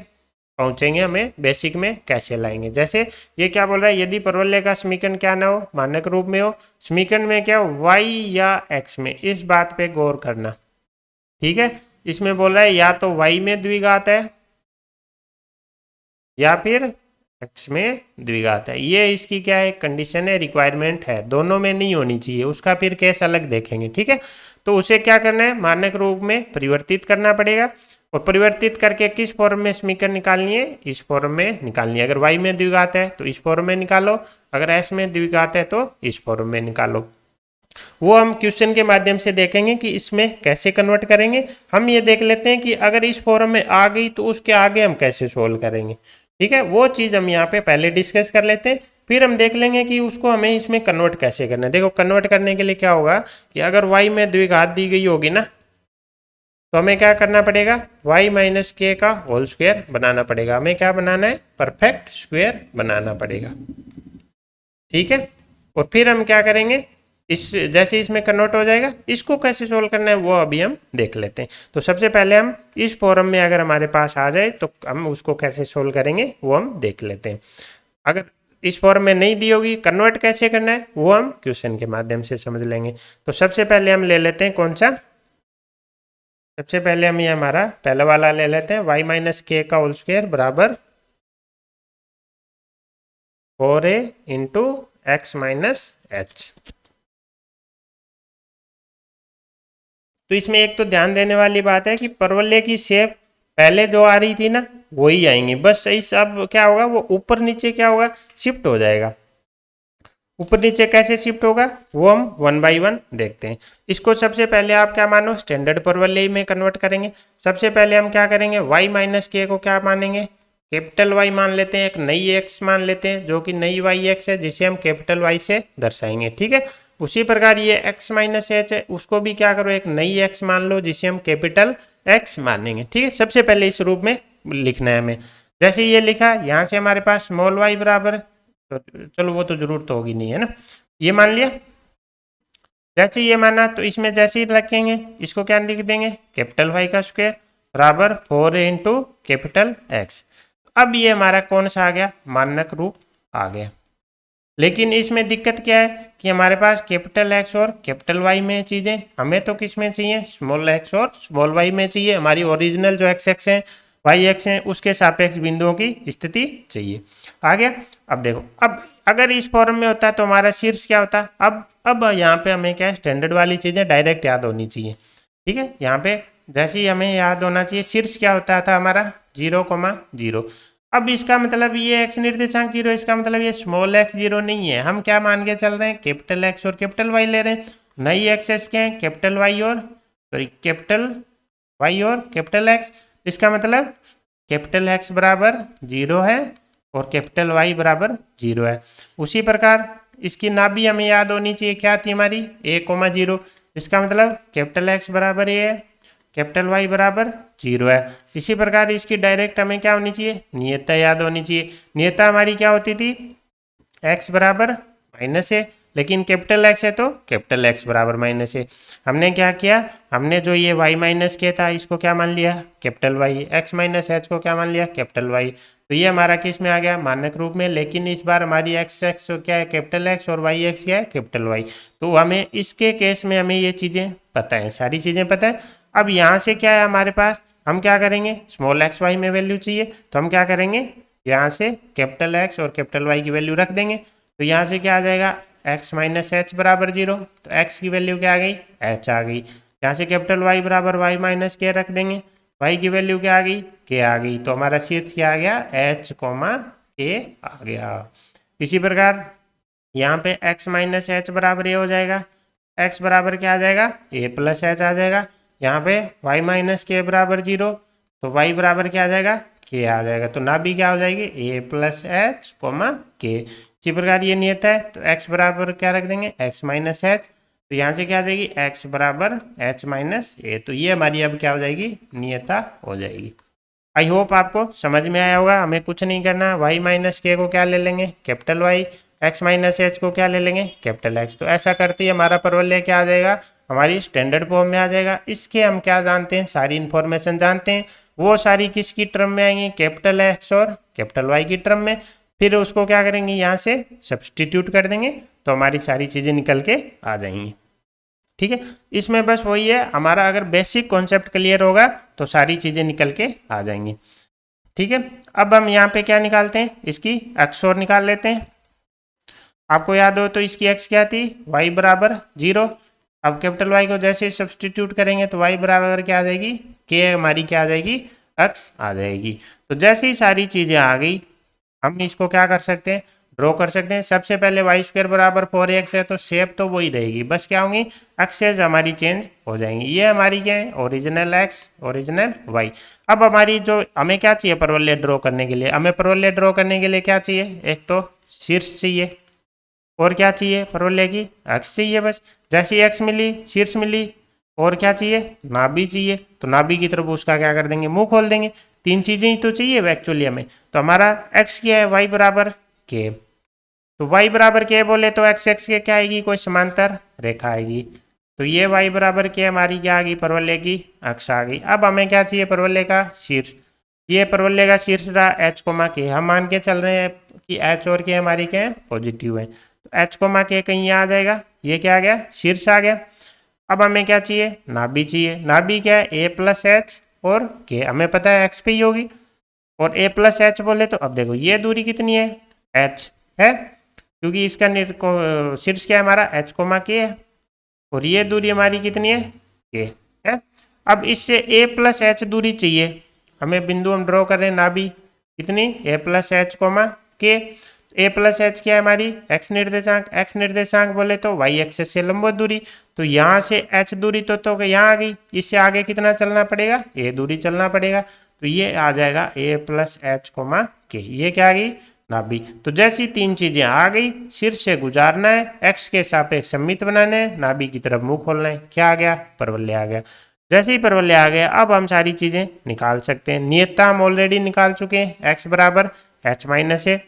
पहुंचेंगे, हमें बेसिक में कैसे लाएंगे। जैसे ये क्या बोल रहा है, यदि परवलय का समीकरण क्या ना हो, मानक रूप में हो, समीकरण में क्या हो, y या x में, इस बात पे गौर करना। ठीक है, इसमें बोल रहा है या तो y में द्विघात है या फिर x में द्विघात है। ये इसकी क्या है, कंडीशन है, रिक्वायरमेंट है, दोनों में नहीं होनी चाहिए, उसका फिर केस अलग देखेंगे। ठीक है, तो उसे क्या करना है, मानक रूप में परिवर्तित करना पड़ेगा, और परिवर्तित करके किस फॉर्म में समीकरण निकालनी है, इस फॉर्म में निकालनी है। अगर y में द्विघात है तो इस फॉर्म में निकालो, अगर s में द्विघात है तो इस फॉर्म में निकालो। वो हम क्वेश्चन के माध्यम से देखेंगे कि इसमें कैसे कन्वर्ट करेंगे। हम ये देख लेते हैं कि अगर इस फॉर्म में आ गई तो उसके आगे हम कैसे सोल्व करेंगे। ठीक है, वो चीज़ हम यहाँ पे पहले डिस्कस कर लेते हैं, फिर हम देख लेंगे कि उसको हमें इसमें कन्वर्ट कैसे करना है। देखो, कन्वर्ट करने के लिए क्या होगा कि अगर y में द्विघात दी गई होगी ना, तो हमें क्या करना पड़ेगा, y माइनस के का होल स्क्वायर बनाना पड़ेगा। हमें क्या बनाना है, परफेक्ट स्क्वायर बनाना पड़ेगा। ठीक है, और फिर हम क्या करेंगे, इस जैसे इसमें कन्वर्ट हो जाएगा, इसको कैसे सोल्व करना है वो अभी हम देख लेते हैं। तो सबसे पहले हम इस फॉर्म में अगर हमारे पास आ जाए तो हम उसको कैसे सोल्व करेंगे वो हम देख लेते हैं। अगर इस फॉर्म में नहीं दी होगी, कन्वर्ट कैसे करना है वो हम क्वेश्चन के माध्यम से समझ लेंगे। तो सबसे पहले हम ले लेते हैं कौन सा, सबसे पहले हम ये हमारा पहला वाला ले लेते हैं, y माइनस के का होल स्क्वायर बराबर 4a into x minus H. तो इसमें एक तो ध्यान देने वाली बात है कि परवलय की शेप पहले जो आ रही थी ना वही आएंगी, बस इस अब क्या होगा, वो ऊपर नीचे क्या होगा, शिफ्ट हो जाएगा। ऊपर नीचे कैसे शिफ्ट होगा वो हम 1 बाई 1 देखते हैं। इसको सबसे पहले आप क्या मानो, स्टैंडर्ड परवलय में कन्वर्ट करेंगे। सबसे पहले हम क्या करेंगे, y माइनस के को क्या मानेंगे, कैपिटल Y मान लेते हैं, एक नई x मान लेते हैं जो कि नई y x है, जिसे हम कैपिटल Y से दर्शाएंगे। ठीक है, उसी प्रकार ये x माइनस एच है, उसको भी क्या करो, एक नई x मान लो जिसे हम कैपिटल x मानेंगे। ठीक है, सबसे पहले इस रूप में लिखना है हमें। जैसे ये लिखा, यहाँ से हमारे पास स्मॉल y बराबर, तो चलो वो तो जरूरत तो होगी नहीं है ना, ये मान लिया। जैसे ये माना तो इसमें जैसे ही रखेंगे इसको क्या लिख देंगे, कैपिटल वाई का स्क्वायर बराबर 4 इंटू कैपिटल एक्स। अब ये हमारा कौन सा आ गया, मानक रूप आ गया। लेकिन इसमें दिक्कत क्या है कि हमारे पास कैपिटल एक्स और कैपिटल वाई में चीज़ें, हमें तो किस में चाहिए, स्मॉल एक्स और स्मॉल वाई में चाहिए। हमारी ओरिजिनल जो एक्स एक्स है, वाई एक्स है, उसके सापेक्ष बिंदुओं की स्थिति चाहिए। आ गया। अब देखो, अब अगर इस फॉर्म में होता है तो हमारा शीर्ष क्या होता है, अब यहाँ पे हमें क्या है, स्टैंडर्ड वाली चीज़ें डायरेक्ट याद होनी चाहिए। ठीक है, यहाँ पे जैसे ही हमें याद होना चाहिए, शीर्ष क्या होता था हमारा 0,0। अब इसका मतलब ये एक्स निर्देशांक 0, इसका मतलब ये स्मॉल एक्स 0 नहीं है। हम क्या मान के चल रहे हैं, कैपिटल एक्स और कैपिटल वाई ले रहे हैं। नई एक्सेस के हैं कैपिटल वाई और सॉरी कैपिटल वाई और कैपिटल एक्स। इसका मतलब कैपिटल एक्स बराबर 0 है और कैपिटल वाई बराबर 0 है। उसी प्रकार इसकी नाभि हमें याद होनी चाहिए, क्या थी हमारी, a,0। इसका मतलब कैपिटल एक्स बराबर ये है, कैपिटल वाई बराबर 0 है। इसी प्रकार इसकी डायरेक्ट हमें क्या होनी चाहिए, नियता याद होनी चाहिए। नियता हमारी क्या होती थी, x बराबर माइनस है, लेकिन कैपिटल एक्स है तो कैपिटल एक्स बराबर माइनस है। हमने क्या किया, हमने जो ये y माइनस के था इसको क्या मान लिया, capital Y, x minus H को क्या मान लिया, कैपिटल वाई। तो ये हमारा किस में आ गया, मानक रूप में। लेकिन इस बार हमारी x एक्स क्या है, कैपिटल एक्स, और y एक्स क्या है, कैपिटल वाई। तो हमें इसके केस में हमें ये चीज़ें पता है, सारी चीज़ें पता है। अब यहाँ से क्या है हमारे पास, हम क्या करेंगे, स्मॉल एक्स वाई में वैल्यू चाहिए तो हम क्या करेंगे, यहाँ से कैपिटल एक्स और कैपिटल वाई की वैल्यू रख देंगे। तो यहाँ से क्या आ जाएगा, x माइनस एच बराबर 0, तो x की वैल्यू क्या आ गई, h आ गई। यहाँ से कैपिटल y बराबर y माइनस के रख देंगे, y की वैल्यू क्या आ गई, k आ गई। तो हमारा शीर्ष क्या आ गया, h कोमा k आ गया। इसी प्रकार यहाँ पे x माइनस एच बराबर ये हो जाएगा, x बराबर क्या आ जाएगा, a प्लस एच आ जाएगा। यहाँ पे y माइनस के बराबर 0, तो y बराबर क्या आ जाएगा, k आ जाएगा। तो नाभि क्या हो जाएगी, a plus H coma k। इसी प्रकार ये नियत है तो x बराबर क्या रख देंगे, x माइनस एच। तो यहाँ से क्या आ जाएगी, x बराबर h माइनस ए। तो ये हमारी अब क्या हो जाएगी, नियता हो जाएगी। आई होप आपको समझ में आया होगा। हमें कुछ नहीं करना, y माइनस के को क्या ले लेंगे, capital Y, X minus H को क्या ले लेंगे, कैपिटल एक्स। तो ऐसा करते ही हमारा परवलय क्या आ जाएगा, हमारी स्टैंडर्ड फॉर्म में आ जाएगा। इसके हम क्या जानते हैं, सारी इन्फॉर्मेशन जानते हैं। वो सारी किसकी टर्म में आएंगी, कैपिटल एक्स और कैपिटल वाई की टर्म में। फिर उसको क्या करेंगे, यहाँ से सब्सटीट्यूट कर देंगे तो हमारी सारी चीज़ें निकल के आ जाएंगी। ठीक है, इसमें बस वही है, हमारा अगर बेसिक कॉन्सेप्ट क्लियर होगा तो सारी चीज़ें निकल के आ जाएंगी। ठीक है, अब हम यहाँ पे क्या निकालते हैं, इसकी एक्स और निकाल लेते हैं। आपको याद हो तो इसकी एक्स क्या थी, वाई बराबर 0। अब कैपिटल वाई को जैसे सब्सटीट्यूट करेंगे तो वाई बराबर क्या आ जाएगी, के हमारी क्या आ जाएगी, एक्स आ जाएगी। तो जैसे ही सारी चीज़ें आ गई हम इसको क्या कर सकते हैं, ड्रॉ कर सकते हैं। सबसे पहले वाई स्क्वायर बराबर 4x है तो शेप तो वही रहेगी, बस क्या होंगी, एक्सेस हमारी चेंज हो जाएंगी। ये हमारी क्या है, ओरिजिनल एक्स ओरिजिनल वाई। अब हमारी जो हमें क्या चाहिए परवलय ड्रॉ करने के लिए, हमें परवलय ड्रॉ करने के लिए क्या चाहिए, एक तो शीर्ष चाहिए और क्या चाहिए, परवलय की एक्स चाहिए बस। जैसी एक्स मिली, शीर्ष मिली, और क्या चाहिए, नाभि चाहिए। तो नाभि की तरफ उसका क्या कर देंगे, मुंह खोल देंगे। तीन चीजें ही तो चाहिए एक्चुअली हमें। तो हमारा एक्स क्या है, वाई बराबर के। तो वाई बराबर के बोले तो एक्स एक्स के क्या आएगी, कोई समांतर रेखा आएगी। तो ये वाई बराबर के हमारी क्या आ गई, परवलय की अक्ष आ गई। अब हमें क्या चाहिए, परवलय का शीर्ष। ये परवलय का शीर्ष रहा एच कोमा के। हम मान के चल रहे हैं कि एच और के हमारी क्या है, पॉजिटिव है। तो एच कोमा के कहीं आ जाएगा, ये क्या आ गया, शीर्ष आ गया। अब हमें क्या चाहिए, नाभि चाहिए। नाभि क्या है, ए प्लस एच और के, हमें पता है एक्स पे ही होगी। और ए प्लस एच बोले तो अब देखो ये दूरी कितनी है, एच है, क्योंकि इसका शीर्ष क्या है हमारा, एच कोमा के है। और ये दूरी हमारी कितनी है, के है। अब इससे ए प्लस एच दूरी चाहिए हमें, बिंदु हम ड्रॉ कर रहे हैं नाभि, कितनी, ए प्लस एच कोमा के। ए प्लस एच क्या है हमारी, एक्स निर्देशांक। एक्स निर्देशांक बोले तो वाई एक्सेस से लंबवत दूरी। तो यहाँ से एच दूरी तो यहाँ आ गई, इससे आगे कितना चलना पड़ेगा, ए दूरी चलना पड़ेगा। तो ये आ जाएगा ए प्लस एच कोमा के, ये क्या आ गई, नाभि। तो जैसी तीन चीजें आ गई, शीर्ष से गुजारना है, एक्स के सापेक्ष सममित बनाना है, नाभि की तरफ मुंह खोलना है, क्या आ गया, परवलय आ गया। जैसे ही परवलय आ गया अब हम सारी चीजें निकाल सकते हैं। नियतता हम ऑलरेडी निकाल चुके हैं, एक्स बराबर एच माइनस ए,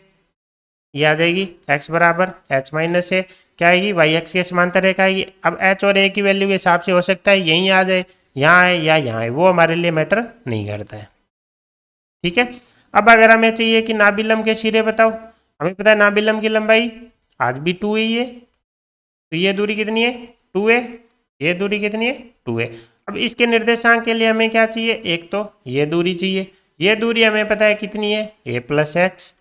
ये आ जाएगी x बराबर एच माइनस ए, क्या आएगी, वाई एक्स के समांतर रेखा आएगी। अब h और a की वैल्यू के हिसाब से हो सकता है यहीं आ जाए, यहाँ आए या यहाँ आए, वो हमारे लिए मैटर नहीं करता है। ठीक है, अब अगर हमें चाहिए कि नाभिलंब के सिरे बताओ, हमें पता है नाभिलंब की लंबाई आज भी 2 ही है। तो ये दूरी कितनी है, 2 है। ये दूरी कितनी है, 2 है। अब इसके निर्देशांक के लिए हमें क्या चाहिए, एक तो ये दूरी चाहिए। ये दूरी हमें पता है कितनी है, a प्लस एच।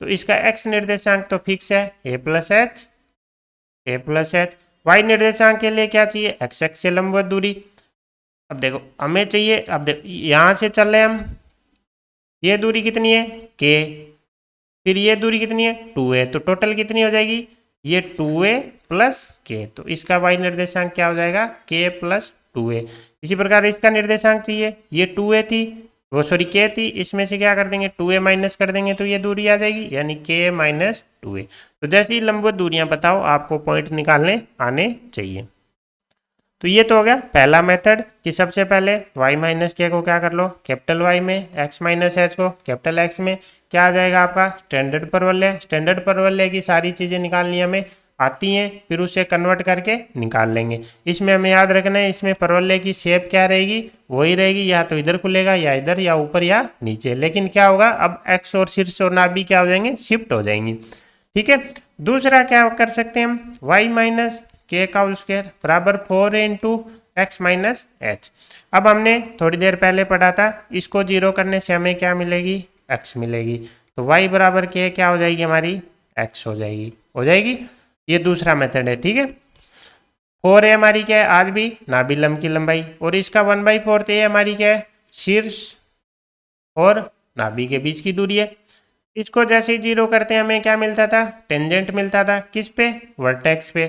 तो इसका x निर्देशांक तो फिक्स है, ए प्लस एच, ए प्लस एच। वाई निर्देशांक के लिए क्या चाहिए, एक्स एक्स से लंबवत दूरी। अब देखो हमें चाहिए, अब देखो यहाँ से चल रहे हम, ये दूरी कितनी है, के। फिर ये दूरी कितनी है, 2 है। तो टोटल कितनी हो जाएगी, ये 2a प्लस के। तो इसका वाई निर्देशांक क्या हो जाएगा, के प्लस 2a। इसी प्रकार इसका निर्देशांक चाहिए, ये 2a थी, वो सॉरी के थी, इसमें से क्या कर देंगे, 2a माइनस कर देंगे तो ये दूरी आ जाएगी, यानी के माइनस 2a। तो जैसे ही लंबवत दूरियां बताओ आपको पॉइंट निकालने आने चाहिए। तो ये तो हो गया पहला मेथड कि सबसे पहले y माइनस के को क्या कर लो कैपिटल Y में, x माइनस एच को कैपिटल X में, क्या आ जाएगा आपका स्टैंडर्ड परवलय। स्टैंडर्ड परवलय की सारी चीज़ें निकालनी हमें आती हैं, फिर उसे कन्वर्ट करके निकाल लेंगे। इसमें हमें याद रखना है, इसमें परवलय की शेप क्या रहेगी, वही रहेगी, या तो इधर खुलेगा या इधर या ऊपर या नीचे। लेकिन क्या होगा, अब x और शीर्ष और नाभि क्या हो जाएंगे, शिफ्ट हो जाएंगी। ठीक है, दूसरा क्या कर सकते हैं हम, y माइनस के का होल स्क्वायर बराबर 4a into x minus H. अब हमने थोड़ी देर पहले पढ़ा था, इसको जीरो करने से हमें क्या मिलेगी, x मिलेगी। तो y बराबर के क्या हो जाएगी हमारी, x हो जाएगी। ये दूसरा मेथड है। ठीक है, 4a हमारी क्या है, आज भी नाभिलंब की लंबाई, और इसका 1/4 a हमारी क्या है, शीर्ष और नाभि के बीच की दूरी है। इसको जैसे ही जीरो करते हैं हमें क्या मिलता था, टेंजेंट मिलता था, किस पे, वर्टेक्स पे।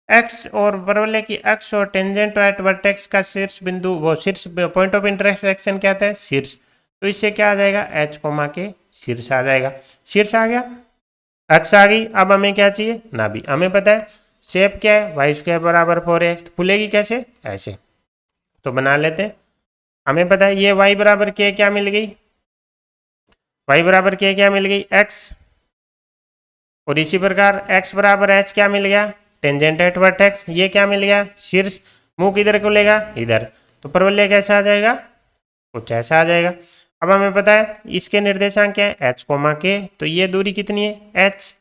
एक्स और परवलय की एक्स और टेंजेंट एट वर्टेक्स का शीर्ष बिंदु, वो शीर्ष पॉइंट ऑफ इंटरसेक्शन क्या था, शीर्ष। तो इससे क्या आ जाएगा, एच कोमा के शीर्ष आ जाएगा। शीर्ष आ गया, एक्स आ गई। अब हमें क्या चाहिए, नाभि। हमें पता है शेप क्या है, वाई स्क्वायर बराबर 4x। खुलेगी कैसे, ऐसे। तो बना लेते हैं, हमें पता है ये y बराबर के क्या मिल गई, y बराबर के क्या मिल गई, x, और इसी प्रकार x बराबर h क्या मिल गया, टेंजेंट एट वर्टेक्स, ये क्या मिल गया, शीर्ष, मुंह किधर को लेगा, इधर, तो परवलय कैसा आ जाएगा, कुछ ऐसा आ जाएगा। अब हमें पता है इसके निर्देशांक क्या है, h कोमा k, तो ये दूरी कितनी है h,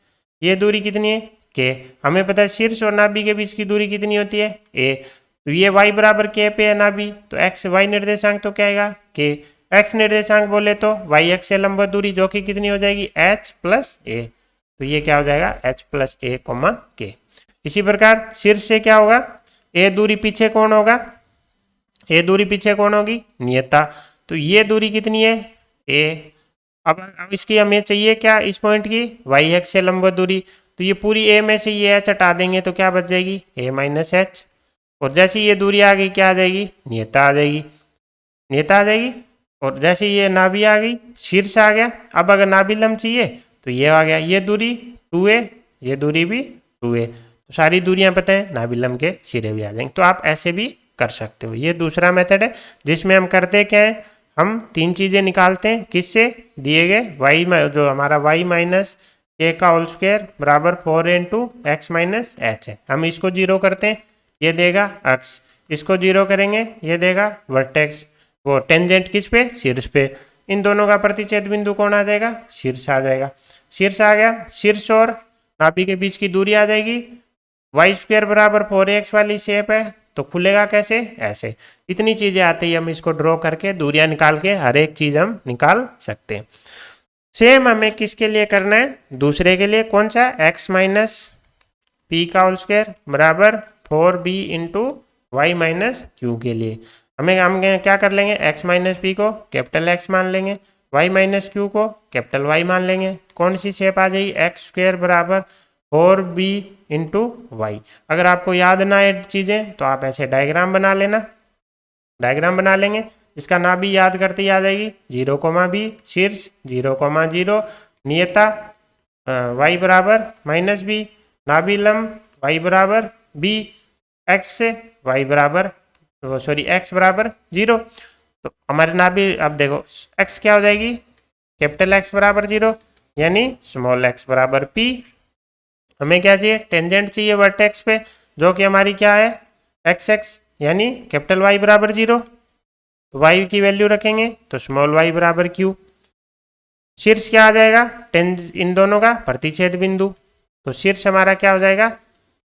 ये दूरी कितनी है k, हमें पता है शीर्ष और नाभि के बीच की दूरी कितनी होती है a, तो ये y बराबर k पे है नाभि, तो x y निर्देशांक तो क्या आएगा k, x निर्देशांक बोले तो y x से लंबवत दूरी जो कि कितनी हो जाएगी h प्लस a, तो ये क्या हो जाएगा h plus a comma k। इसी प्रकार शीर्ष से क्या होगा, a दूरी पीछे कौन होगा, a दूरी पीछे कौन होगी, नियता, तो ये दूरी कितनी है a। अब इसकी हमें चाहिए क्या, इस पॉइंट की y x से लंबवत दूरी, तो ये पूरी a में से ये h हटा देंगे तो क्या बच जाएगी a माइनस h, और जैसे ये दूरी आ गई क्या आ जाएगी, नियता आ जाएगी, नियता आ जाएगी, और जैसे ये नाभि आ गई, शीर्ष आ गया। अब अगर नाभि लंब चाहिए तो ये आ गया, ये दूरी 2a, ये दूरी भी 2a, तो सारी दूरियां पता है नाभि लंब के सिरे भी आ जाएंगे। तो आप ऐसे भी कर सकते हो, ये दूसरा मेथड है जिसमें हम करते क्या है, हम तीन चीजें निकालते हैं किससे, दिए गए y में, जो हमारा y माइनस k का होल स्क्वायर बराबर 4 इंटू एक्स माइनस एच है, हम इसको जीरो करते हैं, ये देगा अक्ष, इसको जीरो करेंगे ये देगा वर्टेक्स, वो टेंजेंट किस पे, शीर्ष पे, इन दोनों का प्रतिच्छेद बिंदु कौन आ जाएगा, शीर्ष आ जाएगा, शीर्ष आ गया, शीर्ष और नाभि के बीच की दूरी आ जाएगी, वाई स्क्वायर बराबर 4x वाली शेप है तो खुलेगा कैसे, ऐसे। इतनी चीजें आती है, हम इसको ड्रॉ करके दूरियां निकाल के हर एक चीज हम निकाल सकते हैं। सेम हमें किसके लिए करना है, दूसरे के लिए, कौन सा, x माइनस पी का होल स्क्वायर बराबर 4b into Y minus Q के लिए हम क्या कर लेंगे, x माइनस पी को कैपिटल X मान लेंगे, y माइनस क्यू को कैपिटल Y मान लेंगे, कौन सी शेप आ जाएगी, एक्स स्क्वायर बराबर 4b इंटू वाई। अगर आपको याद ना आए चीज़ें तो आप ऐसे डायग्राम बना लेना, डायग्राम बना लेंगे, इसका नाभि याद करते ही आ जाएगी, 0,b शीर्ष 0,0, नियता y बराबर माइनस बी, नाभि लंब y बराबर b, x से y बराबर x बराबर 0, तो हमारे नाभि, अब देखो x क्या हो जाएगी, कैपिटल X बराबर 0 यानी स्मॉल x बराबर p। हमें क्या चाहिए, टेंजेंट चाहिए वर्टेक्स पे, जो कि हमारी क्या है x यानी कैपिटल Y बराबर 0, तो y की वैल्यू रखेंगे तो स्मॉल y बराबर q। शीर्ष क्या आ जाएगा, इन दोनों का प्रतिच्छेद बिंदु, तो शीर्ष हमारा क्या हो जाएगा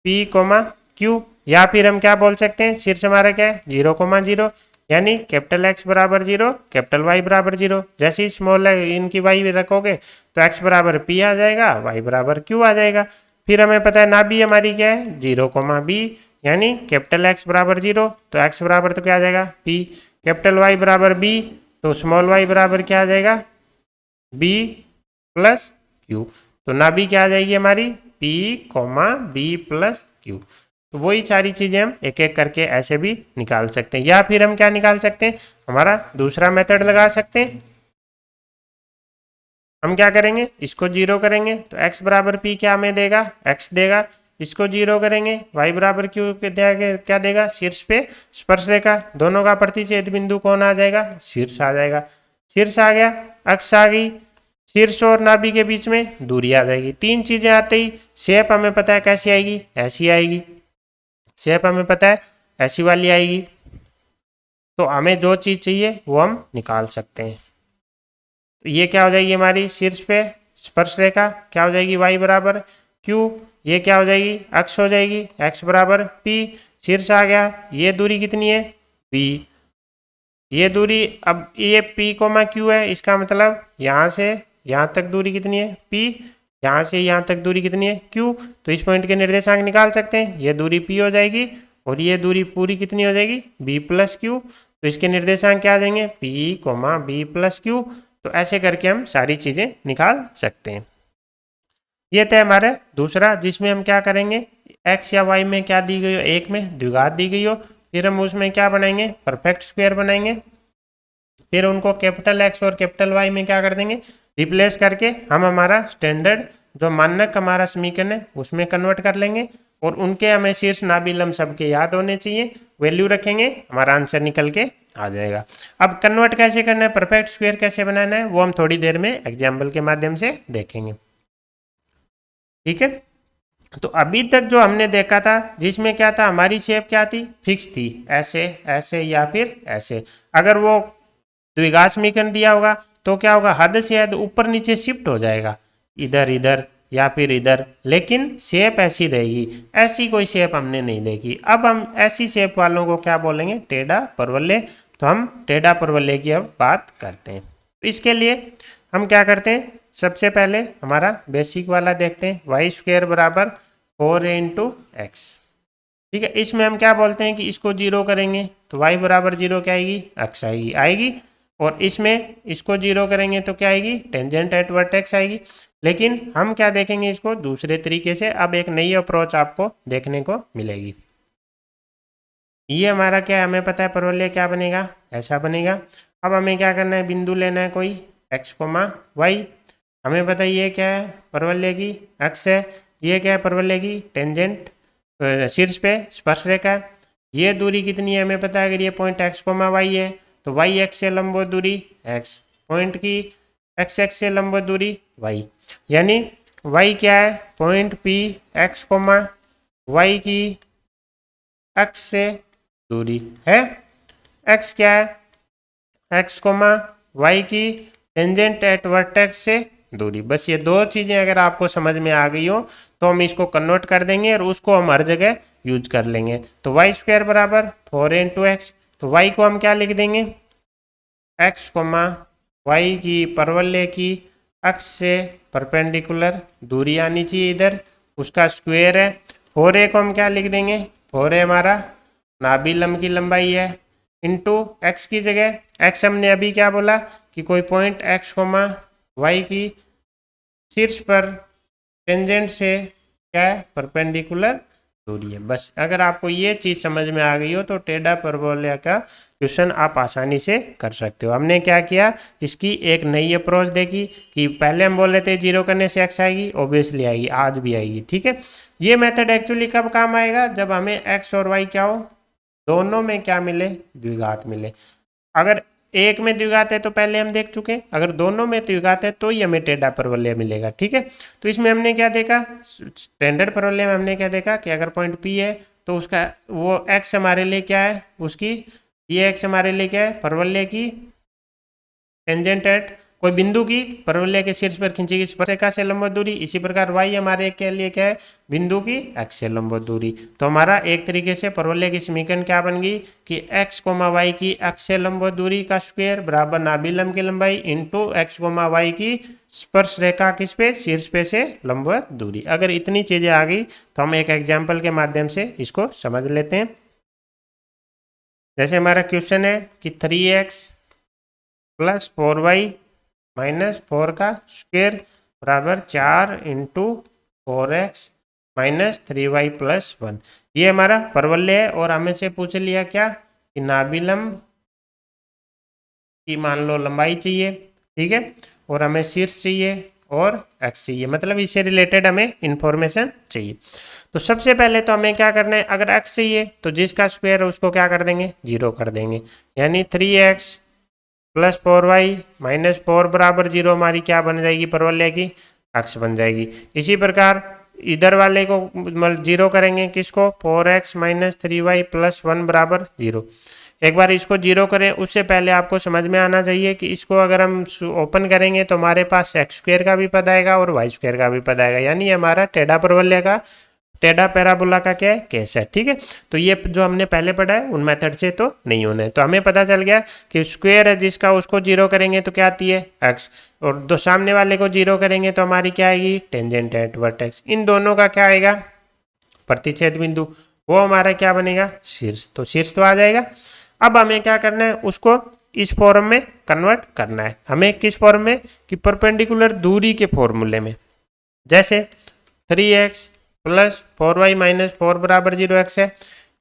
p कोमा q, या फिर हम क्या बोल सकते हैं, शीर्ष हमारा क्या है 0,0 यानी कैपिटल X बराबर 0 कैपिटल Y बराबर 0। जैसे ही स्मॉल इनकी y रखोगे तो x बराबर p आ जाएगा, y बराबर q आ जाएगा। फिर हमें पता है नाभि हमारी क्या है 0,b यानी कैपिटल X बराबर 0, तो x बराबर तो क्या आ जाएगा p, कैपिटल Y बराबर b, तो स्मॉल y बराबर क्या आ जाएगा b प्लस q, तो नाभि क्या आ जाएगी हमारी p, b प्लस q। तो वही सारी चीजें हम एक एक करके ऐसे भी निकाल सकते हैं, या फिर हम क्या निकाल सकते हैं, हमारा दूसरा मेथड लगा सकते हैं। हम क्या करेंगे, इसको जीरो करेंगे तो x बराबर p क्या हमें देगा, x देगा, इसको जीरो करेंगे y बराबर q क्या देगा, शीर्ष पे स्पर्श रेखा, दोनों का प्रतिच्छेद बिंदु कौन आ जाएगा, शीर्ष आ जाएगा, शीर्ष आ गया, अक्ष आ गई, शीर्ष और नाभि के बीच में दूरी आ जाएगी। तीन चीजें आते ही शेप हमें पता है कैसी आएगी, ऐसी आएगी, शेप हमें पता है ऐसी वाली आएगी, तो हमें जो चीज चाहिए वो हम निकाल सकते हैं। तो ये क्या हो जाएगी हमारी शीर्ष पे स्पर्श रेखा, क्या हो जाएगी y बराबर q, ये क्या हो जाएगी अक्ष हो जाएगी x बराबर p, शीर्ष आ गया, ये दूरी कितनी है p, ये दूरी, अब ये p कोमा q है, इसका मतलब यहाँ से यहाँ तक दूरी कितनी है p, यहाँ से यहाँ तक दूरी कितनी है q, तो इस पॉइंट के निर्देशांक निकाल सकते हैं, ये दूरी p हो जाएगी और ये दूरी पूरी कितनी हो जाएगी b प्लस q, तो इसके निर्देशांक क्या आ जाएंगे p comma b plus q। तो ऐसे करके हम सारी चीजें निकाल सकते हैं। ये था हमारा दूसरा, जिसमें हम क्या करेंगे, x या y में क्या दी गई हो, एक में द्विघात दी गई हो, फिर हम उसमें क्या बनाएंगे, परफेक्ट स्क्वायर बनाएंगे, फिर उनको कैपिटल X और कैपिटल Y में क्या कर देंगे, रिप्लेस करके हम हमारा स्टैंडर्ड जो मानक हमारा समीकरण है उसमें कन्वर्ट कर लेंगे, और उनके हमें शीर्ष नाभि लंब सबके याद होने चाहिए, वैल्यू रखेंगे, हमारा आंसर निकल के आ जाएगा। अब कन्वर्ट कैसे करना है, परफेक्ट स्क्वायर कैसे बनाना है, वो हम थोड़ी देर में एग्जाम्पल के माध्यम से देखेंगे। ठीक है। तो अभी तक जो हमने देखा था जिसमें क्या था, हमारी शेप क्या थी, फिक्स थी, ऐसे ऐसे या फिर ऐसे। अगर वो द्विघात समीकरण दिया होगा तो क्या होगा, हद से हद ऊपर नीचे शिफ्ट हो जाएगा, इधर इधर या फिर इधर, लेकिन शेप ऐसी रहेगी। ऐसी कोई शेप हमने नहीं देखी। अब हम ऐसी शेप वालों को क्या बोलेंगे, टेढ़ा परवलय। तो हम टेढ़ा परवलय की अब बात करते हैं। तो इसके लिए हम क्या करते हैं, सबसे पहले हमारा बेसिक वाला देखते हैं, वाई स्क्वायर बराबर 4a इंटू एक्स। ठीक है, इसमें हम क्या बोलते हैं कि इसको जीरो करेंगे तो y बराबर जीरो क्या आएगी, x आएगी। और इसमें इसको जीरो करेंगे तो क्या आएगी, टेंजेंट एट वर्टेक्स आएगी। लेकिन हम क्या देखेंगे इसको दूसरे तरीके से। अब एक नई अप्रोच आपको देखने को मिलेगी। ये हमारा क्या है, हमें पता है परवलय क्या बनेगा, ऐसा बनेगा। अब हमें क्या करना है, बिंदु लेना है कोई x, y। हमें पता है ये क्या है, परवलय की x है। ये क्या है, परवलय की टेंजेंट, शीर्ष पे स्पर्श रेखा। ये दूरी कितनी है हमें पता है, अगर ये पॉइंट x, y है तो y x से लंबवत दूरी x, पॉइंट की x से लंबवत दूरी y। यानी y क्या है, पॉइंट P x, y की x से दूरी है। x क्या है, x, y की टेंजेंट एट वर्टेक्स से दूरी। बस ये दो चीज़ें अगर आपको समझ में आ गई हो तो हम इसको कन्वर्ट कर देंगे और उसको हम हर जगह यूज कर लेंगे। तो वाई स्क्वायर बराबर 4 इंटू एक्स। तो वाई को हम क्या लिख देंगे, x, y की परवलय की अक्ष से परपेंडिकुलर दूरी आनी चाहिए इधर, उसका स्क्वायर है। 4a को हम क्या लिख देंगे, 4a हमारा नाभि लंब की लंबाई है, इंटू एक्स की जगह x हमने अभी क्या बोला कि कोई पॉइंट x, y की शीर्ष पर टेंजेंट से क्या है, परपेंडिकुलर दूरी है। बस अगर आपको ये चीज़ समझ में आ गई हो तो टेढ़ा परवलय का क्वेश्चन आप आसानी से कर सकते हो। हमने क्या किया, इसकी एक नई अप्रोच देखी कि पहले हम बोल रहे थे जीरो करने से एक्स आएगी, ऑब्वियसली आएगी, आज भी आएगी। ठीक है, ये मेथड एक्चुअली कब काम आएगा, जब हमें एक्स और वाई क्या हो, दोनों में क्या मिले, द्विघात मिले। अगर एक में द्विघात है तो पहले हम देख चुके, अगर दोनों में द्विघात है तो ही हमें टेढ़ा परवलय मिलेगा। ठीक है, तो इसमें हमने क्या देखा, स्टैंडर्ड परवलय में हमने क्या देखा कि अगर पॉइंट P है तो उसका वो x हमारे लिए क्या है, उसकी ये x हमारे लिए क्या है, परवलय की टेंजेंट एट कोई बिंदु की परवलय के शीर्ष पर खींची गई स्पर्शरेखा से लंबवत दूरी। इसी प्रकार y हमारे के लिए क्या है, बिंदु की x से लंबवत दूरी। तो हमारा एक तरीके से परवलय की समीकरण क्या बन गई कि x, y की x से लंबवत दूरी का स्क्वायर बराबर नाभि लंब की लंबाई इंटू x, y की स्पर्श रेखा किस पे, शीर्ष पे से लंबवत दूरी। अगर इतनी चीजें आ गई तो हम एक एग्जाम्पल के माध्यम से इसको समझ लेते हैं। जैसे हमारा क्वेश्चन है कि 3x प्लस 4y माइनस 4 का स्क्वायर बराबर 4 into 4x minus 3y plus 1। ये हमारा परवलय है और हमें से पूछ लिया क्या कि नाभि लंब की मान लो लंबाई चाहिए। ठीक है, और हमें शीर्ष चाहिए और x चाहिए, मतलब इससे रिलेटेड हमें इंफॉर्मेशन चाहिए। तो सबसे पहले तो हमें क्या करना है, अगर x चाहिए तो जिसका स्क्वायर है उसको क्या कर देंगे, जीरो कर देंगे। यानी 3x प्लस 4y माइनस 4 बराबर जीरो हमारी क्या बन जाएगी, परवलय की अक्ष बन जाएगी। इसी प्रकार इधर वाले को जीरो करेंगे, किसको, 4x माइनस 3y प्लस 1 बराबर जीरो। एक बार इसको जीरो करें उससे पहले आपको समझ में आना चाहिए कि इसको अगर हम ओपन करेंगे तो हमारे पास एक्स स्क्वायर का भी पद आएगा और वाई स्क्वायर का भी पद आएगा। यानी हमारा टेढ़ा परवलय का, टेढ़ा पैराबोला का क्या है, केस है। ठीक है, तो ये जो हमने पहले पढ़ा है उन मेथड से तो नहीं होना है। तो हमें पता चल गया कि स्क्वायर है जिसका उसको जीरो करेंगे तो क्या आती है, एक्स, और दो सामने वाले को जीरो करेंगे तो हमारी क्या आएगी, टेंजेंट एट वर्टेक्स। इन दोनों का क्या आएगा, प्रतिच्छेद बिंदु, वो हमारा क्या बनेगा, शीर्ष। तो शीर्ष तो आ जाएगा। अब हमें क्या करना है, उसको इस फॉर्म में कन्वर्ट करना है। हमें किस फॉर्म में, कि परपेंडिकुलर दूरी के फॉर्मूले में। जैसे 3x प्लस 4y माइनस 4 बराबर 0x है,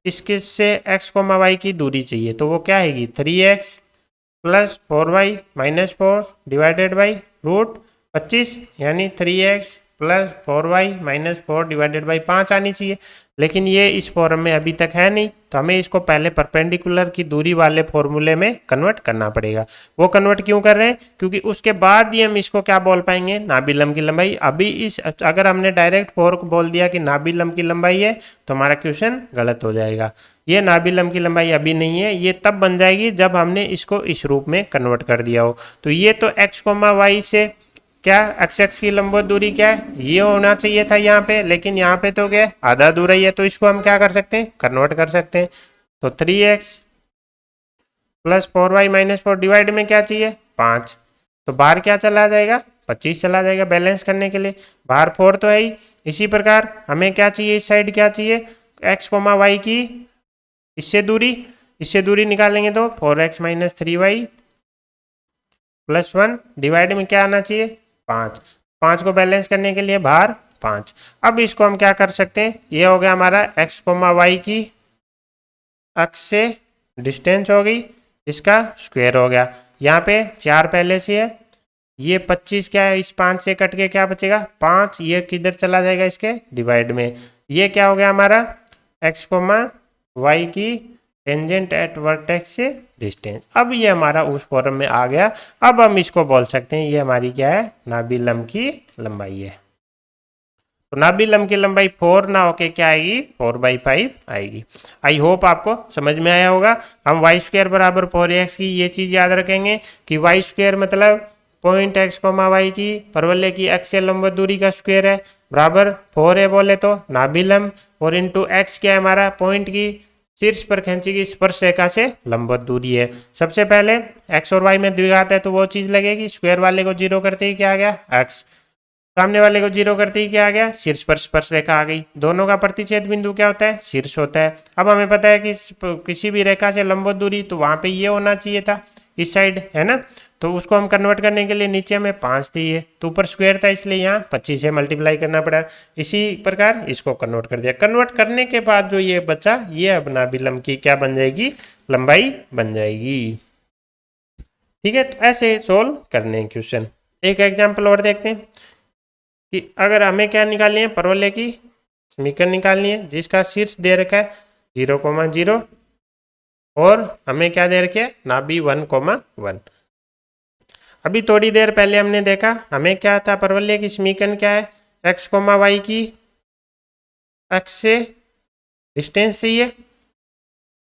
इसके से x, y की दूरी चाहिए तो वो क्या आएगी, 3x plus 4y minus 4 divided by root 25, यानी 3x plus 4y minus 4 divided by 5 आनी चाहिए, लेकिन ये इस फॉर्म में अभी तक है नहीं, तो हमें इसको पहले परपेंडिकुलर की दूरी वाले फॉर्मूले में कन्वर्ट करना पड़ेगा। वो कन्वर्ट क्यों कर रहे हैं, क्योंकि उसके बाद ही हम इसको क्या बोल पाएंगे, नाभि लंब की लंबाई। अभी इस अगर हमने डायरेक्ट 4 को बोल दिया कि नाभि लंब की लंबाई है तो हमारा क्वेश्चन गलत हो जाएगा। ये नाभि लंब की लंबाई अभी नहीं है, ये तब बन जाएगी जब हमने इसको इस रूप में कन्वर्ट कर दिया हो। तो ये तो x, y से क्या x की लंबवत दूरी क्या है, ये होना चाहिए था यहाँ पे, लेकिन यहाँ पे तो क्या आधा दूर ही है, तो इसको हम क्या कर सकते हैं, कन्वर्ट कर सकते हैं। तो 3x plus 4y minus 4 divide में क्या चाहिए 5, तो बाहर क्या चला जाएगा 25 चला जाएगा बैलेंस करने के लिए, बाहर 4 तो है ही। इसी प्रकार हमें क्या चाहिए, इस साइड क्या चाहिए, x, y की इससे दूरी निकालेंगे तो 4x minus 3y plus 1 divide में क्या आना चाहिए 5 को बैलेंस करने के लिए बाहर 5। अब इसको हम क्या कर सकते हैं, ये हो गया हमारा x, y की अक्ष से डिस्टेंस हो गई, इसका स्क्वायर हो गया। यहाँ पे 4 पहले से है, ये 25 क्या है, इस 5 से कट के क्या बचेगा 5, ये किधर चला जाएगा इसके डिवाइड में। ये क्या हो गया हमारा x, y की टेंजेंट एट वर्टेक्स से डिस्टेंस। अब ये हमारा उस फॉर्म में आ गया। अब हम इसको बोल सकते हैं ये हमारी क्या है, नाभि लंब की लंबाई है। तो नाभि लंब की लंबाई 4 ना होके क्या आएगी 4/5 आएगी। आई होप आपको समझ में आया होगा। हम y² बराबर 4x की ये चीज याद रखेंगे कि y² मतलब पॉइंट x, y की परवलय की x से लंबवत दूरी का स्क्वायर है, बराबर 4 है बोले तो नाभि लंब, और इंटू x क्या है हमारा पॉइंट की शीर्ष पर खींची गई स्पर्श रेखा से लंबवत दूरी है। सबसे पहले x और y में द्विघात है तो वो चीज लगेगी, स्क्वायर वाले को 0 करते ही क्या आ गया x, सामने वाले को 0 करते ही क्या आ गया शीर्ष पर स्पर्श रेखा आ गई। दोनों का प्रतिच्छेद बिंदु क्या होता है, शीर्ष होता है। अब हमें पता है कि किसी भी रेखा से लंबवत दूरी तो वहां पे ये होना चाहिए था, इस साइड है ना, तो उसको हम कन्वर्ट करने के लिए नीचे में 5 थी, तो ऊपर स्क्वायर था इसलिए यहाँ 25 से मल्टीप्लाई करना पड़ा। इसी प्रकार इसको कन्वर्ट कर दिया। कन्वर्ट करने के बाद जो ये बचा ये अब नाभि लंब की क्या बन जाएगी, लंबाई बन जाएगी। ठीक है, तो ऐसे सोल्व करने हैं क्वेश्चन। एक एग्जाम्पल और देखते हैं कि अगर हमें क्या निकालनी है, परवलय की समीकरण निकालनी है जिसका शीर्ष दे रखा है 0,0 और हमें क्या दे रखे है नाभि 1,1। अभी थोड़ी देर पहले हमने देखा हमें क्या था, परवलय की समीकरण क्या है, x, y की अक्ष से डिस्टेंस चाहिए,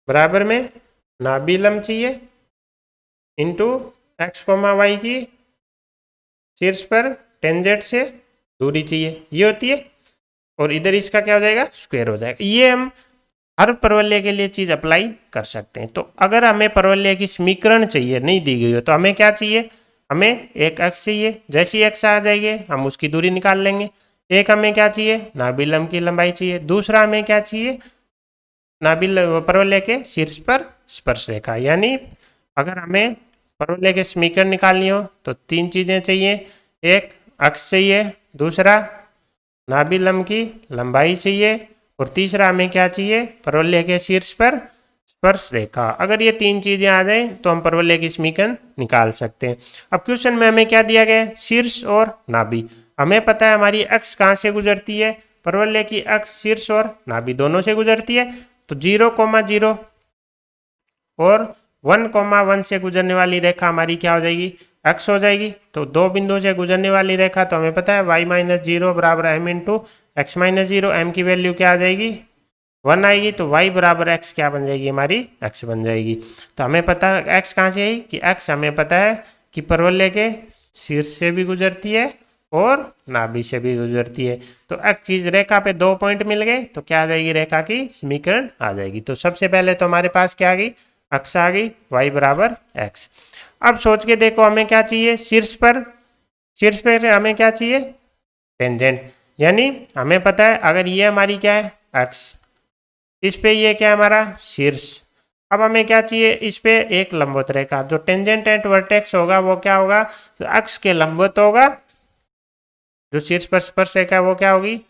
बराबर में नाभि लंब चाहिए, इंटू x, y की शीर्ष पर टेंजेंट से दूरी चाहिए, ये होती है, और इधर इसका क्या हो जाएगा स्क्वायर हो जाएगा। ये हम हर परवलय के लिए चीज अप्लाई कर सकते हैं। तो अगर हमें परवलय की समीकरण चाहिए नहीं दी गई हो तो हमें क्या चाहिए, हमें एक अक्ष चाहिए, जैसी अक्ष आ जाएगी हम उसकी दूरी निकाल लेंगे। एक हमें क्या चाहिए, नाभि लंब की लंबाई चाहिए। दूसरा हमें क्या चाहिए, नाभि परवलय के शीर्ष पर स्पर्श रेखा। यानी अगर हमें परवलय के समीकरण निकालनी हो तो 3 चीजें चाहिए, एक अक्ष चाहिए, दूसरा नाभि लंब की लंबाई चाहिए, और तीसरा हमें क्या चाहिए, परवलय के शीर्ष पर स्पर्श रेखा। अगर ये 3 चीजें आ जाए तो हम परवलय की समीकरण निकाल सकते हैं। अब क्वेश्चन में हमें क्या दिया गया है, शीर्ष और नाभि। हमें पता है हमारी अक्ष कहाँ से गुजरती है, परवलय की अक्ष शीर्ष और नाभि दोनों से गुजरती है। तो 0,0 और 1,1 से गुजरने वाली रेखा हमारी क्या हो जाएगी, अक्ष हो जाएगी। तो 2 बिंदुओं से गुजरने वाली रेखा तो हमें पता है y-0 बराबर m इंटू x-0, m की वैल्यू क्या आ जाएगी 1 आएगी, तो y बराबर x क्या बन जाएगी, हमारी x बन जाएगी। तो हमें पता है x कहाँ से आई कि x हमें पता है कि परवलय के शीर्ष से भी गुजरती है और नाभि से भी गुजरती है। तो x की रेखा पे 2 पॉइंट मिल गए तो क्या आ जाएगी, रेखा की समीकरण आ जाएगी। तो सबसे पहले तो हमारे पास क्या आ गई, अक्ष आ गई y बराबर x। अब सोच के देखो हमें क्या चाहिए, शीर्ष पर हमें क्या चाहिए, टेंजेंट। यानी हमें पता है अगर ये हमारी क्या है अक्ष, इस पे ये क्या है हमारा शीर्ष। अब हमें क्या चाहिए, इस पे एक लंबवत रेखा, जो टेंजेंट एट वर्टेक्स होगा वो क्या होगा, तो अक्ष के लंबवत होगा। जो शीर्ष पर स्पर्श रेखा वो क्या होगी,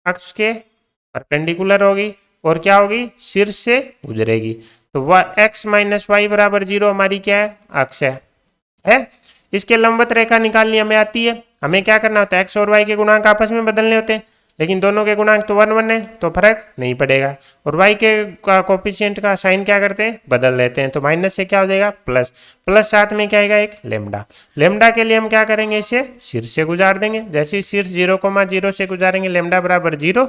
अक्ष के परपेंडिकुलर होगी, और क्या होगी, शीर्ष से गुजरेगी। तो x माइनस वाई बराबर 0 हमारी क्या है, अक्ष है। इसके लंबवत रेखा निकालनी हमें आती है। हमें क्या करना होता है, एक्स और वाई के गुणांक आपस में बदलने होते हैं, लेकिन दोनों के गुणांक तो 1 1 है तो फर्क नहीं पड़ेगा। और y के कोफिशिएंट का साइन क्या करते हैं, बदल देते हैं, तो माइनस से क्या हो जाएगा प्लस, प्लस साथ में क्या आएगा एक लेमडा। लेमडा के लिए हम क्या करेंगे, इसे शीर्ष से गुजार देंगे, जैसे ही शीर्ष 0,0 से गुजारेंगे लेमडा बराबर 0,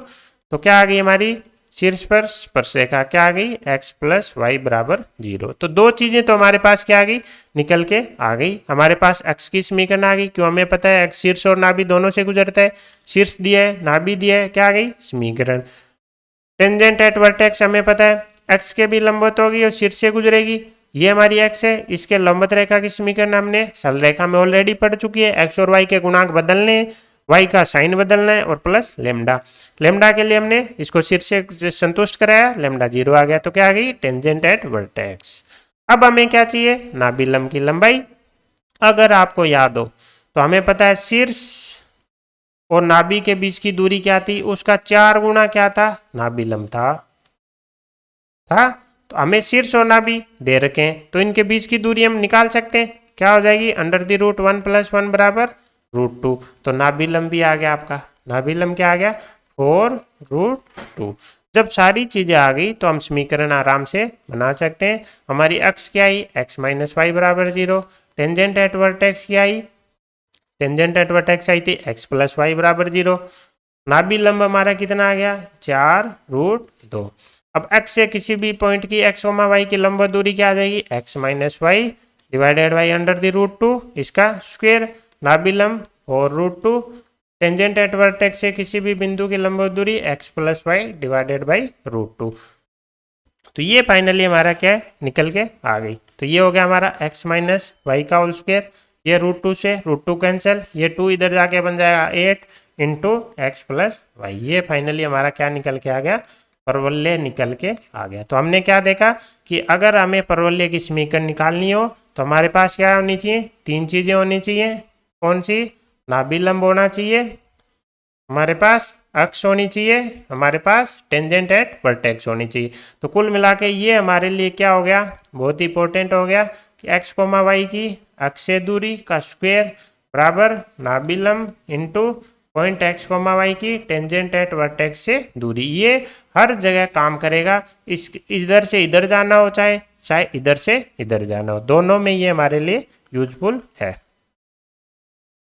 तो क्या आ गई हमारी शीर्ष पर स्पर्शरेखा, क्या आ गई x प्लस वाई बराबर 0। तो दो चीजें तो हमारे पास क्या आ गई, निकल के आ गई। हमारे पास x की समीकरण आ गई, क्यों, हमें पता है x शीर्ष और नाभि दोनों से गुजरता है, शीर्ष दिया है नाभि दिया है, क्या आ गई समीकरण। टेंजेंट एट वर्टेक्स हमें पता है x के भी लंबवत होगी और शीर्ष से गुजरेगी, ये हमारी x है, इसके लंबवत रेखा की समीकरण हमने सरल रेखा में ऑलरेडी पढ़ चुकी है। x और y के गुणांक बदलने हैं, y का साइन बदलना है और प्लस लेमडा। लेमडा के लिए हमने इसको शीर्ष से संतुष्ट कराया, लेमडा 0 आ गया, तो क्या आ गई टेंजेंट एट वर्टेक्स। अब हमें क्या चाहिए, नाभि लंब की लंबाई। अगर आपको याद हो तो हमें पता है शीर्ष और नाभि के बीच की दूरी क्या थी, उसका 4 गुना क्या था, नाभि लंब था। तो हमें शीर्ष और नाभि दे रखे हैं, तो इनके बीच की दूरी हम निकाल सकते हैं, क्या हो जाएगी अंडर द रूट 1 + 1 बराबर √2। तो नाभि लंब भी आ गया आपका, नाभि लंब क्या आ गया 4√2। जब सारी चीजें आ गई तो हम समीकरण आराम से बना सकते हैं। हमारी अक्ष क्या आई, x - y बराबर 0। टेंजेंट एट वर्टेक्स क्या आई, टेंजेंट एट वर्टेक्स आई थी x + y बराबर 0। नाभि लंब हमारा कितना आ गया 4√2। अब x से किसी भी पॉइंट की x, y की लंबवत दूरी क्या आ जाएगी, x - y divided by under the √2 इसका स्क्वायर। नाभि लंब 4√2, टेंजेंट एट वर्टेक्स से किसी भी बिंदु की लंबवत दूरी x + y डिवाइडेड बाई √2। तो ये फाइनली हमारा क्या है, निकल के आ गई। तो ये हो गया हमारा x - y का होल स्क्वायर, ये √2 से √2 कैंसिल, ये 2 इधर जाके बन जाएगा 8 × x + y। ये फाइनली हमारा क्या निकल के आ गया, परवलय निकल के आ गया। तो हमने क्या देखा कि अगर हमें परवलय की समीकरण निकालनी हो तो हमारे पास क्या होनी चाहिए, 3 चीजें होनी चाहिए। कौन सी, नाभि लंब होना चाहिए, हमारे पास अक्ष होनी चाहिए, हमारे पास टेंजेंट एट वर्टेक्स होनी चाहिए। तो कुल मिला के ये हमारे लिए क्या हो गया, बहुत ही इंपॉर्टेंट हो गया कि x, y की अक्ष से दूरी का स्क्वायर बराबर नाभि लंब इंटू पॉइंट x, y की टेंजेंट एट वर्टेक्स से दूरी। ये हर जगह काम करेगा, इस इधर से इधर जाना हो चाहे इधर से इधर जाना हो, दोनों में ये हमारे लिए यूजफुल है।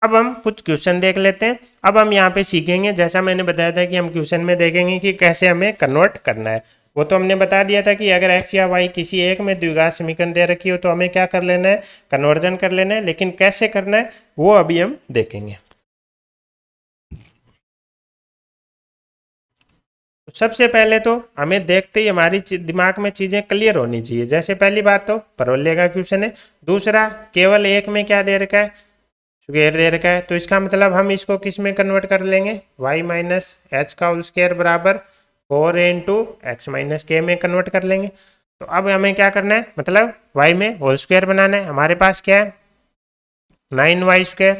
अब हम कुछ क्वेश्चन देख लेते हैं। अब हम यहाँ पे सीखेंगे, जैसा मैंने बताया था कि हम क्वेश्चन में देखेंगे कि कैसे हमें कन्वर्ट करना है। वो तो हमने बता दिया था कि अगर x या y किसी एक में द्विघात समीकरण दे रखी हो तो हमें क्या कर लेना है, कन्वर्जन कर लेना है, लेकिन कैसे करना है वो अभी हम देखेंगे। सबसे पहले तो हमें देखते ही हमारी दिमाग में चीजें क्लियर होनी चाहिए। जैसे पहली बात तो परवलय का क्वेश्चन है, दूसरा केवल एक में क्या दे रखा है, स्क्वायर दे रखा है, तो इसका मतलब हम इसको किस में कन्वर्ट कर लेंगे, y - h का होल स्क्वायर बराबर 4 × x - k में कन्वर्ट कर लेंगे। तो अब हमें क्या करना है, मतलब y में होल स्क्वायर बनाना है। हमारे पास क्या है 9y²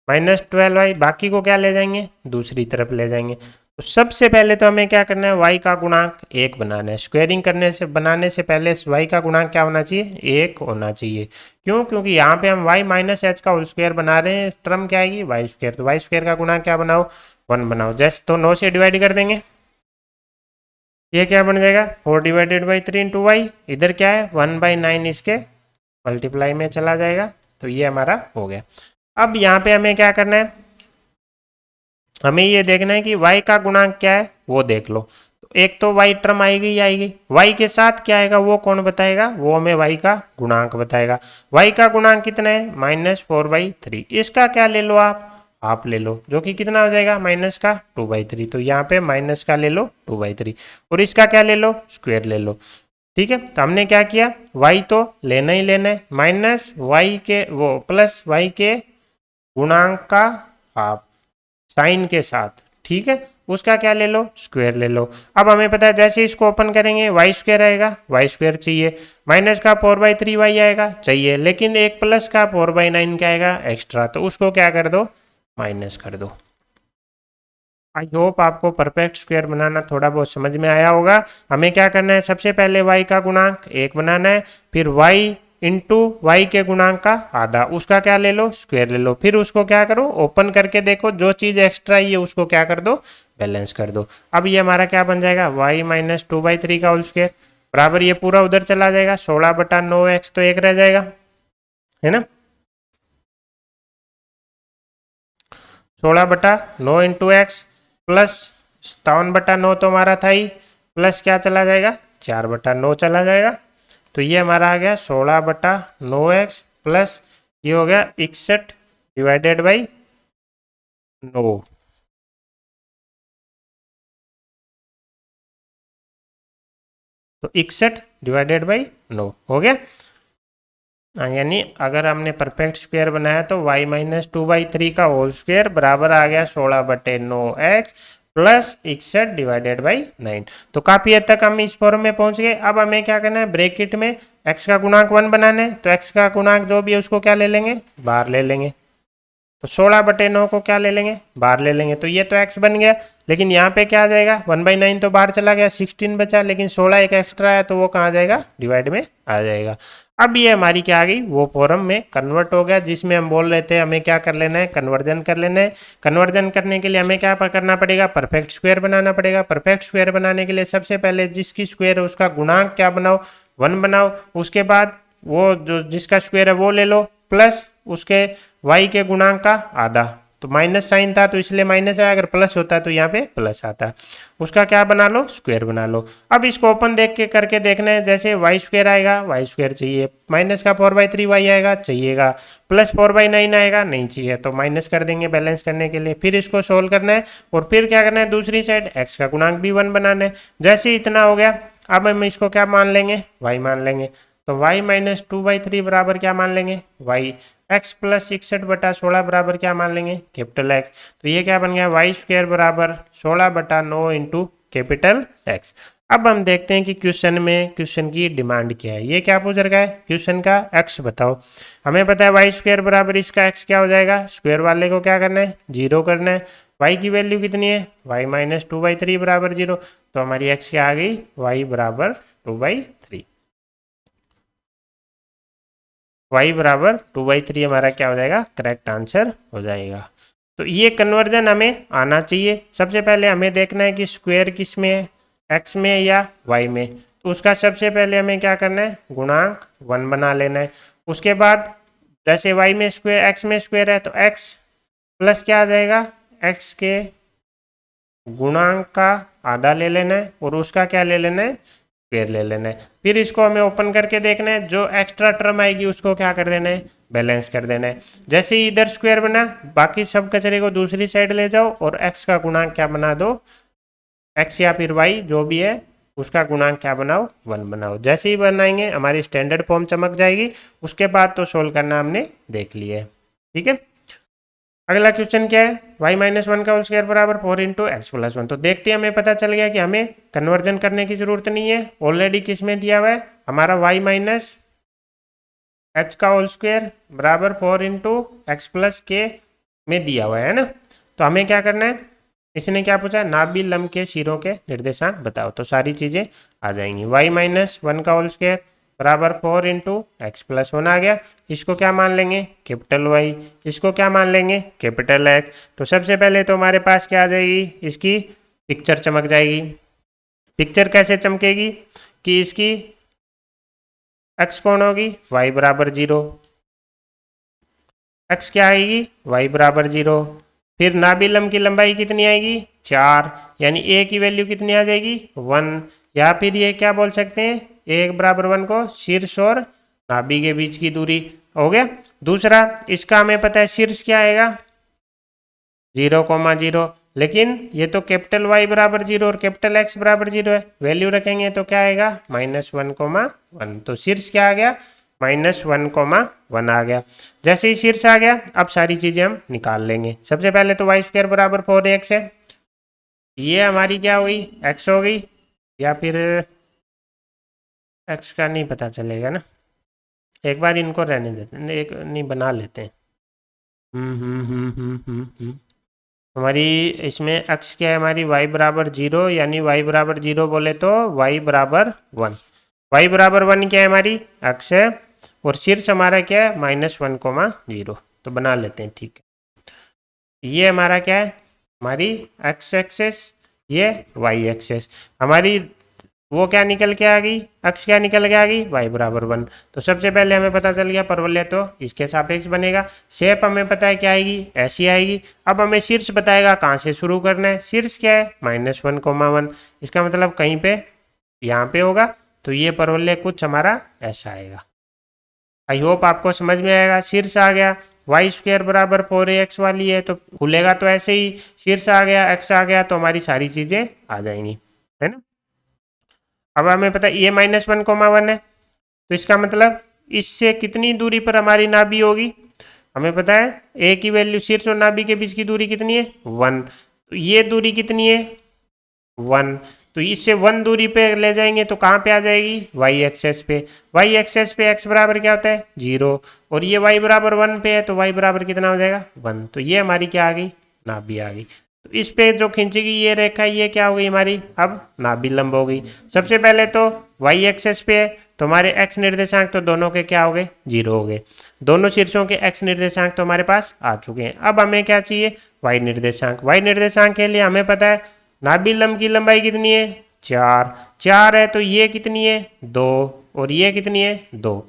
- 12y, बाकी को क्या ले जाएंगे, दूसरी तरफ ले जाएंगे। तो सबसे पहले तो हमें क्या करना है, y का गुणांक 1 बनाना है। स्क्वायरिंग बनाने से पहले y का गुणांक क्या होना चाहिए, 1 होना चाहिए। क्यों, क्योंकि यहाँ पे हम y - h का होल स्क्वायर बना रहे हैं, टर्म क्या आएगी y²। तो y² का गुणांक क्या बनाओ, 1 बनाओ। जैसे तो 9 से डिवाइड कर देंगे, ये क्या बन जाएगा 4 / 3 × y, इधर क्या है 1/9 इसके मल्टीप्लाई में चला जाएगा। तो ये हमारा हो गया। अब यहाँ पे हमें क्या करना है, हमें ये देखना है कि y का गुणांक क्या है वो देख लो। तो एक तो y टर्म आएगी ही आएगी, y के साथ क्या आएगा वो कौन बताएगा, वो हमें y का गुणांक बताएगा। y का गुणांक कितना है -4/3, इसका क्या ले लो आप ले लो, जो कि कितना हो जाएगा माइनस का 2/3। तो यहाँ पे माइनस का ले लो 2/3 और इसका क्या ले लो, स्क्वायर ले लो। ठीक है, तो हमने क्या किया, y तो लेना ही लेना है, माइनस y के वो प्लस y के गुणांक का हाफ साइन के साथ। ठीक है, उसका क्या ले लो, स्क्वायर ले लो। अब हमें पता है जैसे इसको ओपन करेंगे y² आएगा, y² चाहिए, माइनस का 4/3y आएगा चाहिए, लेकिन एक प्लस का 4/9 क्या आएगा एक्स्ट्रा, तो उसको क्या कर दो, माइनस कर दो। आई होप आपको परफेक्ट स्क्वायर बनाना थोड़ा बहुत समझ में आया होगा। हमें क्या करना है, सबसे पहले y का गुणांक 1 बनाना है, फिर y इंटू वाई के गुणांक का आधा, उसका क्या ले लो, स्क्वायर ले लो। फिर उसको क्या करो, ओपन करके देखो, जो चीज एक्स्ट्रा है उसको क्या कर दो, बैलेंस कर दो। अब ये हमारा क्या बन जाएगा, वाई माइनस 2/3 का होल स्क्वायर बराबर ये पूरा उधर चला जाएगा, 16/9x तो एक रह जाएगा, है ना। 16/9 इंटू एक्स प्लस 57/9 तो हमारा था ही, प्लस क्या चला जाएगा, 4/9 चला जाएगा। तो ये हमारा आ गया 16/9x प्लस ये हो गया 61/9। तो 61/9 हो गया। यानी अगर हमने परफेक्ट स्क्वायर बनाया तो y माइनस 2/3 का होल स्क्वायर बराबर आ गया 16/9x प्लस 61/9। तो काफी हद तक हम इस फॉर्म में पहुंच गए। अब हमें क्या करना है, ब्रैकेट में x का गुणांक 1 बनाना है, तो x का गुणांक जो भी है उसको क्या ले लेंगे, बाहर ले लेंगे। तो 16/9 को क्या ले लेंगे, बाहर ले लेंगे। तो ये तो x बन गया, लेकिन यहाँ पे क्या आ जाएगा, 1/9 तो बाहर चला गया, 16 बचा, लेकिन 16 एक एक्स्ट्रा है तो वो कहाँ जाएगा, डिवाइड में आ जाएगा। अब ये हमारी क्या आ गई, वो फॉर्म में कन्वर्ट हो गया, जिसमें हम बोल रहे थे हमें क्या कर लेना है, कन्वर्जन कर लेना है। कन्वर्जन करने के लिए हमें क्या करना पड़ेगा, परफेक्ट स्क्वायर बनाना पड़ेगा। परफेक्ट स्क्वायर बनाने के लिए सबसे पहले जिसकी स्क्वायर है उसका गुणांक क्या बनाओ, 1 बनाओ। उसके बाद वो जो जिसका स्क्वायर है वो ले लो, प्लस उसके y के गुणांक का आधा। तो माइनस साइन था तो इसलिए माइनस है, अगर प्लस होता तो यहाँ पे प्लस आता। उसका क्या बना लो, स्क्वायर बना लो। अब इसको ओपन देख के करके देखना है, जैसे वाई स्क्वायर आएगा, वाई स्क्वायर चाहिए, माइनस का 4/3 वाई आएगा, चाहिएगा, प्लस 4/9 आएगा, नहीं चाहिए, तो माइनस कर देंगे बैलेंस करने के लिए। फिर इसको सोल्व करना है और फिर क्या करना है, दूसरी साइड एक्स का गुणांक भी 1 बनाना है। जैसे इतना हो गया, अब हम इसको क्या मान लेंगे, वाई मान लेंगे। तो y माइनस 2/3 बराबर क्या मान लेंगे, y x प्लस 61/16 बराबर क्या मान लेंगे, कैपिटल X। तो ये क्या बन गया, वाई स्क्वायर बराबर 16/9 इंटू कैपिटल X। अब हम देखते हैं कि क्वेश्चन की डिमांड क्या है। ये क्या पूछ रखा है, क्वेश्चन का x बताओ। हमें पता है वाई स्क्वायर बराबर इसका x क्या हो जाएगा, स्क्वायर वाले को क्या करना है, 0 करना है। y की वैल्यू कितनी है, y माइनस 2/3 बराबर 0। तो हमारी x क्या आ गई, y बराबर 2/3। y बराबर 2/3 हमारा क्या हो जाएगा, करेक्ट आंसर हो जाएगा। तो ये कन्वर्जन हमें आना चाहिए। सबसे पहले हमें देखना है कि स्क्वायर किस में है, x में या y में। तो उसका सबसे पहले हमें क्या करना है, गुणांक 1 बना लेना है। उसके बाद जैसे y में स्क्वायर, x में स्क्वायर है, तो x प्लस क्या आ जाएगा, x के गुणांक का आधा ले लेना है और उसका क्या ले लेना है, स्क्वायर ले लेना है। फिर इसको हमें ओपन करके देखना है, जो एक्स्ट्रा टर्म आएगी उसको क्या कर देना है, बैलेंस कर देना है। जैसे ही इधर स्क्वायर बना, बाकी सब कचरे को दूसरी साइड ले जाओ और x का गुणांक क्या बना दो, x या फिर y जो भी है उसका गुणांक क्या बनाओ, 1 बनाओ। जैसे ही बनाएंगे हमारी स्टैंडर्ड फॉर्म चमक जाएगी। उसके बाद तो सोल्व करना हमने देख लिया है, ठीक है। अगला क्वेश्चन क्या है, y माइनस 1 का होल स्क्वायर बराबर 4 इंटू एक्स प्लस 1। तो देखते हैं, हमें पता चल गया कि हमें कन्वर्जन करने की जरूरत नहीं है, ऑलरेडी किस में दिया हुआ है, हमारा y माइनस एच का होल स्क्वायर बराबर 4 इंटू एक्स प्लस के में दिया हुआ है ना। तो हमें क्या करना है, इसने क्या पूछा, नाभि लंब के सिरों के निर्देशांक बताओ। तो सारी चीजें आ जाएंगी। y माइनस 1 का होल स्क्वायर बराबर 4 इंटू एक्स प्लस 1 आ गया। इसको क्या मान लेंगे, कैपिटल वाई। इसको क्या मान लेंगे, कैपिटल एक्स। तो सबसे पहले तो हमारे पास क्या आ जाएगी, इसकी पिक्चर चमक जाएगी। पिक्चर कैसे चमकेगी कि इसकी एक्स कौन होगी, y बराबर 0, एक्स क्या आएगी, y बराबर 0। फिर नाभि लंब की लंबाई कितनी आएगी, 4, यानी a की वैल्यू कितनी आ जाएगी, 1। या फिर ये क्या बोल सकते हैं, 1 बराबर 1 को शीर्ष और नाभि के बीच की दूरी हो गया। दूसरा, इसका हमें पता है शीर्ष क्या आएगा, 0,0, लेकिन ये तो कैपिटल Y बराबर 0 और कैपिटल X बराबर 0 है, वैल्यू रखेंगे तो क्या आएगा, -1,1। तो शीर्ष क्या आ गया, -1,1 आ गया। जैसे ही शीर्ष आ गया, अब सारी चीजें हम निकाल लेंगे। सबसे पहले तो y स्क्वायर बराबर 4x है, ये हमारी क्या हुई, x हो गई, या फिर x का नहीं पता चलेगा ना, एक बार इनको रहने देते हैं, एक नहीं बना लेते हैं। हमारी इसमें x क्या है, हमारी y बराबर 0, यानी y बराबर 0 बोले तो y बराबर 1। y बराबर 1 क्या है, हमारी x है। और शीर्ष हमारा क्या है -1,0। तो बना लेते हैं, ठीक है। ये हमारा क्या है, हमारी एक्स एक्सेस, ये वाई एक्सेस। हमारी वो क्या निकल के आ गई, अक्ष क्या निकल के आ गई, y = 1। तो सबसे पहले हमें पता चल गया परवलय तो इसके सापेक्ष बनेगा। शेप हमें पता है क्या आएगी, ऐसी आएगी। अब हमें शीर्ष बताएगा कहाँ से शुरू करना है। शीर्ष क्या है -1,1, इसका मतलब कहीं पे यहाँ पे होगा। तो ये परवलय कुछ हमारा ऐसा आएगा। आई होप आपको समझ में आएगा। शीर्ष आ गया, y² = 4ax वाली है तो खुलेगा तो ऐसे ही। शीर्ष आ गया, x आ गया, तो हमारी सारी चीजें आ जाएंगी, है ना। अब हमें पता है ये -1,1 है, तो इसका मतलब इससे कितनी दूरी पर हमारी नाभि होगी। हमें पता है a की वैल्यू, शीर्ष और नाभि के बीच की दूरी कितनी है 1। तो ये दूरी कितनी है 1। तो इससे 1 दूरी पे ले जाएंगे तो कहाँ पे आ जाएगी, y एक्सेस पे। y एक्सेस पे x बराबर क्या होता है 0, और ये y = 1 पे है तो y बराबर कितना हो जाएगा 1। तो ये हमारी क्या आ गई, नाभि आ गई। तो इस पे जो खींचेगी ये रेखा, ये क्या हो गई हमारी, अब नाभि लंब हो गई। सबसे पहले तो y एक्सेस पे है तो हमारे x निर्देशांक तो दोनों के क्या हो गए, 0 हो गए। दोनों शीर्षों के x निर्देशांक तो हमारे पास आ चुके हैं। अब हमें क्या चाहिए, y निर्देशांक। y निर्देशांक के लिए हमें पता है नाभि लंब की लंबाई कितनी है 4 है, तो ये कितनी है 2, और ये कितनी है 2।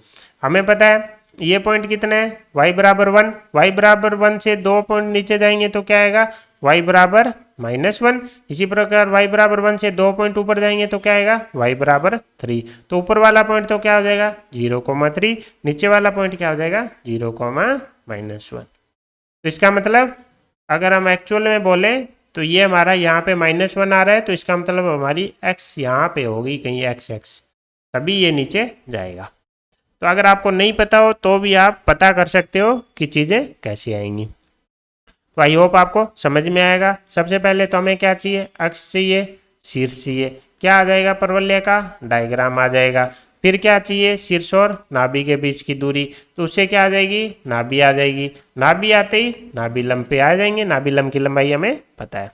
हमें पता है ये पॉइंट कितना है y = 1। y = 1 से 2 पॉइंट नीचे जाएंगे तो क्या आएगा, y = -1। इसी प्रकार y = 1 से 2 पॉइंट ऊपर जाएंगे तो क्या आएगा, y = 3। तो ऊपर वाला पॉइंट तो क्या हो जाएगा 0,3, नीचे वाला पॉइंट क्या हो जाएगा 0,-1। तो इसका मतलब अगर हम एक्चुअल में बोले तो ये हमारा यहाँ पे -1 आ रहा है, तो इसका मतलब हमारी x यहाँ पे होगी कहीं x, तभी ये नीचे जाएगा। तो अगर आपको नहीं पता हो तो भी आप पता कर सकते हो कि चीज़ें कैसे आएंगी। तो आई होप आपको समझ में आएगा। सबसे पहले तो हमें क्या चाहिए, अक्ष चाहिए, शीर्ष चाहिए। क्या आ जाएगा, परवलय का डायग्राम आ जाएगा। फिर क्या चाहिए, शीर्ष और नाभि के बीच की दूरी, तो उससे क्या आ जाएगी, नाभि आ जाएगी। नाभि आते ही नाभि लंब पे आ जाएंगे, नाभि लंब की लंबाई हमें पता है।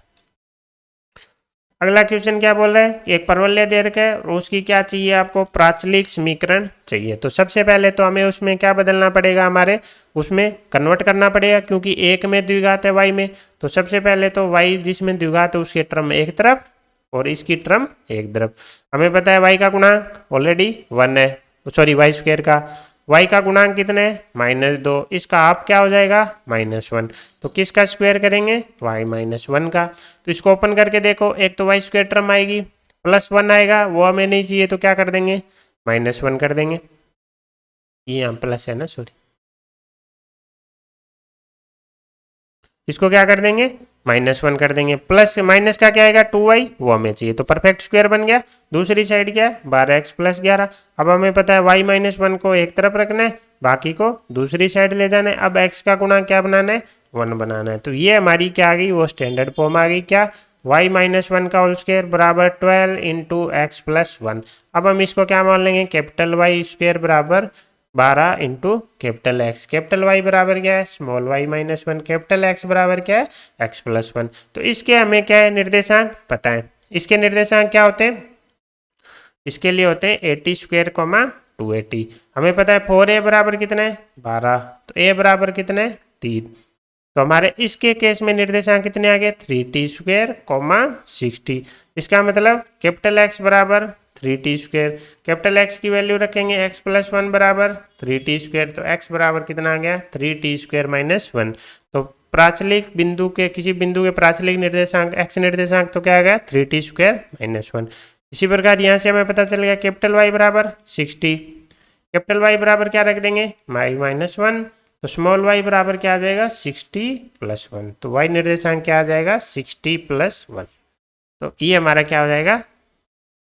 अगला क्वेश्चन क्या बोल रहा है, एक परवलय दे रखा है और उसकी क्या चाहिए आपको, प्राचलिक समीकरण चाहिए। तो सबसे पहले तो हमें उसमें क्या बदलना पड़ेगा, हमारे उसमें कन्वर्ट करना पड़ेगा, क्योंकि एक में द्विघात है y में। तो सबसे पहले तो y जिसमें द्विघात है उसके टर्म एक तरफ और इसकी टर्म एक तरफ। हमें पता है y का गुणांक ऑलरेडी 1 है, सॉरी y² का, y का गुणांक कितना है -2, इसका आप क्या हो जाएगा -1। तो किसका स्क्वायर करेंगे, y -1 का। तो इसको ओपन करके देखो, एक तो y² टर्म आएगी, +1 आएगा, वो हमें नहीं चाहिए तो क्या कर देंगे -1 कर देंगे। ये यहाँ प्लस है ना, सॉरी, इसको क्या कर देंगे -1 कर देंगे। प्लस माइनस का क्या आएगा 2y, वो हमें चाहिए, तो परफेक्ट स्क्वायर बन गया। दूसरी साइड क्या है 12x + 11। अब हमें पता है y -1 को एक तरफ रखना है, बाकी को दूसरी साइड ले जाना है। अब x का गुणांक क्या बनाना है 1 बनाना है। तो ये हमारी क्या आ गई, वो स्टैंडर्ड फॉर्म आ गई, क्या y -1 का होल स्क्वायर बराबर 12 × x + 1। अब हम इसको क्या मान लेंगे, कैपिटल y² बराबर 12 × कैपिटल X। कैपिटल Y बराबर क्या है, स्मॉल y -1। कैपिटल X बराबर क्या है, x + 1। तो इसके हमें क्या है, निर्देशांक पता है। इसके निर्देशांक क्या होते हैं, इसके लिए होते हैं 80², 280। हमें पता है 4a बराबर कितना है 12, तो a बराबर कितना है 3। तो हमारे इसके केस में निर्देशांक कितने आ गए 3t², 60। इसका मतलब कैपिटल X बराबर 3t², कैपिटल X की वैल्यू रखेंगे x + 1 बराबर 3t²। तो x बराबर कितना आ गया 3t² - 1। तो प्राचलिक बिंदु के, किसी बिंदु के प्राचलिक निर्देशांक x निर्देशांक तो क्या आ गया 3t² - 1। इसी प्रकार यहाँ से हमें पता चल गया कैपिटल Y बराबर 60। कैपिटल Y बराबर क्या रख देंगे y -1, तो स्मॉल y बराबर क्या आ जाएगा 60 + 1। तो y निर्देशांक क्या आ जाएगा 60 + 1। तो ये हमारा क्या हो जाएगा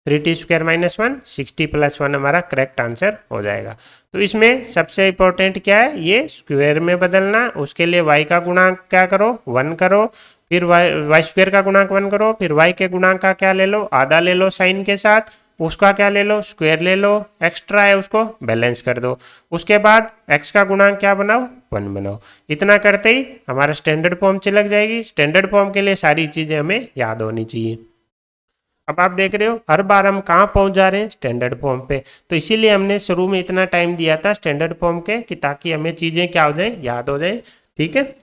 3t² - 1, 60 + 1 हमारा करेक्ट आंसर हो जाएगा। तो इसमें सबसे इंपॉर्टेंट क्या है, ये स्क्वायर में बदलना। उसके लिए y का गुणांक क्या करो 1 करो, फिर y² का गुणांक 1 करो, फिर y के गुणांक का क्या ले लो, आधा ले लो साइन के साथ, उसका क्या ले लो स्क्वायर ले लो, एक्स्ट्रा है उसको बैलेंस कर दो। उसके बाद x का गुणांक क्या बनाओ 1 बनाओ। इतना करते ही हमारा स्टैंडर्ड फॉर्म चिलक जाएगी। स्टैंडर्ड फॉर्म के लिए सारी चीज़ें हमें याद होनी चाहिए। अब आप देख रहे हो हर बार हम कहाँ पहुंच जा रहे हैं, स्टैंडर्ड फॉर्म पे। तो इसीलिए हमने शुरू में इतना टाइम दिया था स्टैंडर्ड फॉर्म के, कि ताकि हमें चीज़ें क्या हो जाए, याद हो जाए। ठीक है,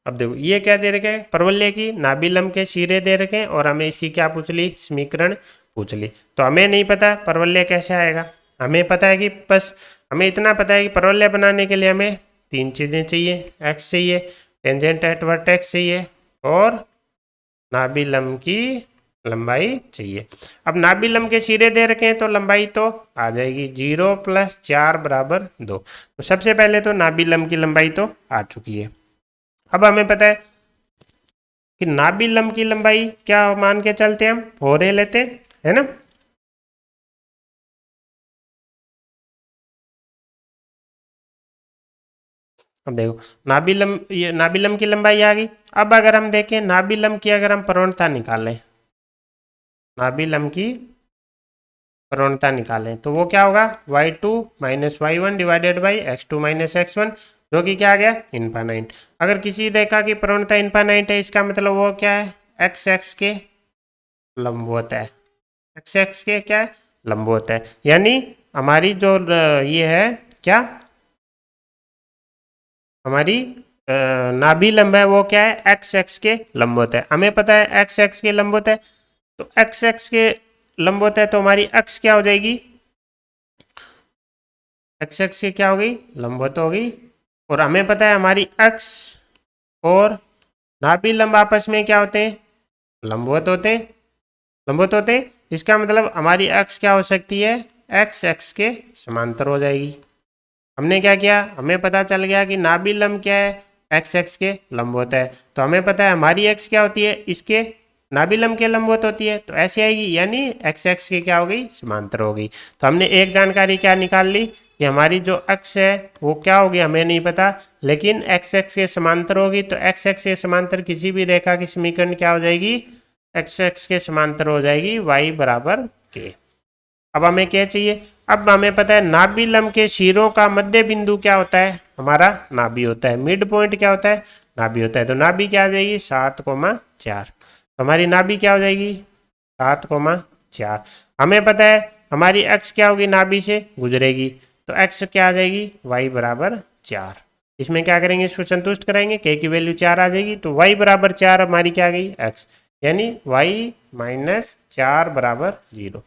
अब देखो ये क्या दे रखे हैं, परवलय की नाभिलम के सिरे दे रखे हैं, और हमें इसकी क्या पूछ ली, समीकरण पूछ ली। तो हमें नहीं पता परवलय कैसे आएगा, हमें पता है कि बस हमें इतना पता है कि परवलय बनाने के लिए हमें तीन चीज़ें चाहिए, एक्स चाहिए, टेंजेंट एट वर्टेक्स चाहिए, और नाभिलम की लंबाई चाहिए। अब नाभिलम के सिरे दे रखे हैं तो लंबाई तो आ जाएगी 0 + 4 = 2। तो सबसे पहले तो नाभिलम की लंबाई तो आ चुकी है। अब हमें पता है कि नाभिलम की लंबाई क्या मान के चलते हैं, हम 4a लेते हैं, है ना। अब देखो नाभिलम, ये नाभिलम की लंबाई आ गई। अब अगर हम देखें नाभिलम की अगर हम प्रवणता निकालें, नाभिलम की प्रवणता निकालें तो वो क्या होगा, y2 - y1 / x2 - x1, जो कि क्या आ गया, इनफाइनाइट। अगर किसी रेखा की प्रवणता इनफाइनाइट है, इसका मतलब वो क्या है, x के लंबवत है, x के क्या है, लंबवत है। यानी हमारी जो ये है क्या, हमारी नाभिलंब है वो क्या है, x के लंबवत है। हमें पता है x के लंबवत है, तो x के लंबवत है तो हमारी अक्ष क्या हो जाएगी, x की क्या हो गई, लंबवत हो गई। और हमें पता है हमारी अक्ष और नाभिलंब आपस में क्या होते हैं, लंबवत होते हैं, लंबवत होते हैं। इसका मतलब हमारी अक्ष क्या हो सकती है, x के समांतर हो जाएगी। हमने क्या किया, हमें पता चल गया कि नाभिलंब क्या है, x के लंबवत है। तो हमें पता है हमारी x क्या होती है, इसके नाभिलंब के लंबवत होती है, तो ऐसे आएगी, यानी x की क्या हो गई, समांतर हो गई। तो हमने एक जानकारी क्या निकाल ली कि हमारी जो अक्ष है वो क्या होगी, हमें नहीं पता, लेकिन x के समांतर होगी। तो x के समांतर किसी भी रेखा की समीकरण क्या हो जाएगी, x के समांतर हो जाएगी y = k। अब हमें क्या चाहिए, अब हमें पता है नाभिलंब के शिरों का मध्य बिंदु क्या होता है, हमारा नाभि होता है। मिड पॉइंट क्या होता है, नाभि होता है। तो नाभि क्या आ जाएगी, 7,4। तो हमारी नाभि क्या हो जाएगी, 7,4। हमें पता है हमारी अक्ष क्या होगी, नाभि से गुजरेगी, तो अक्ष क्या आ जाएगी, y = 4। इसमें क्या करेंगे, इसको संतुष्ट कराएंगे, k की वैल्यू 4 आ जाएगी, तो y = 4 हमारी क्या आ गई, x, यानी y - 4 = 0।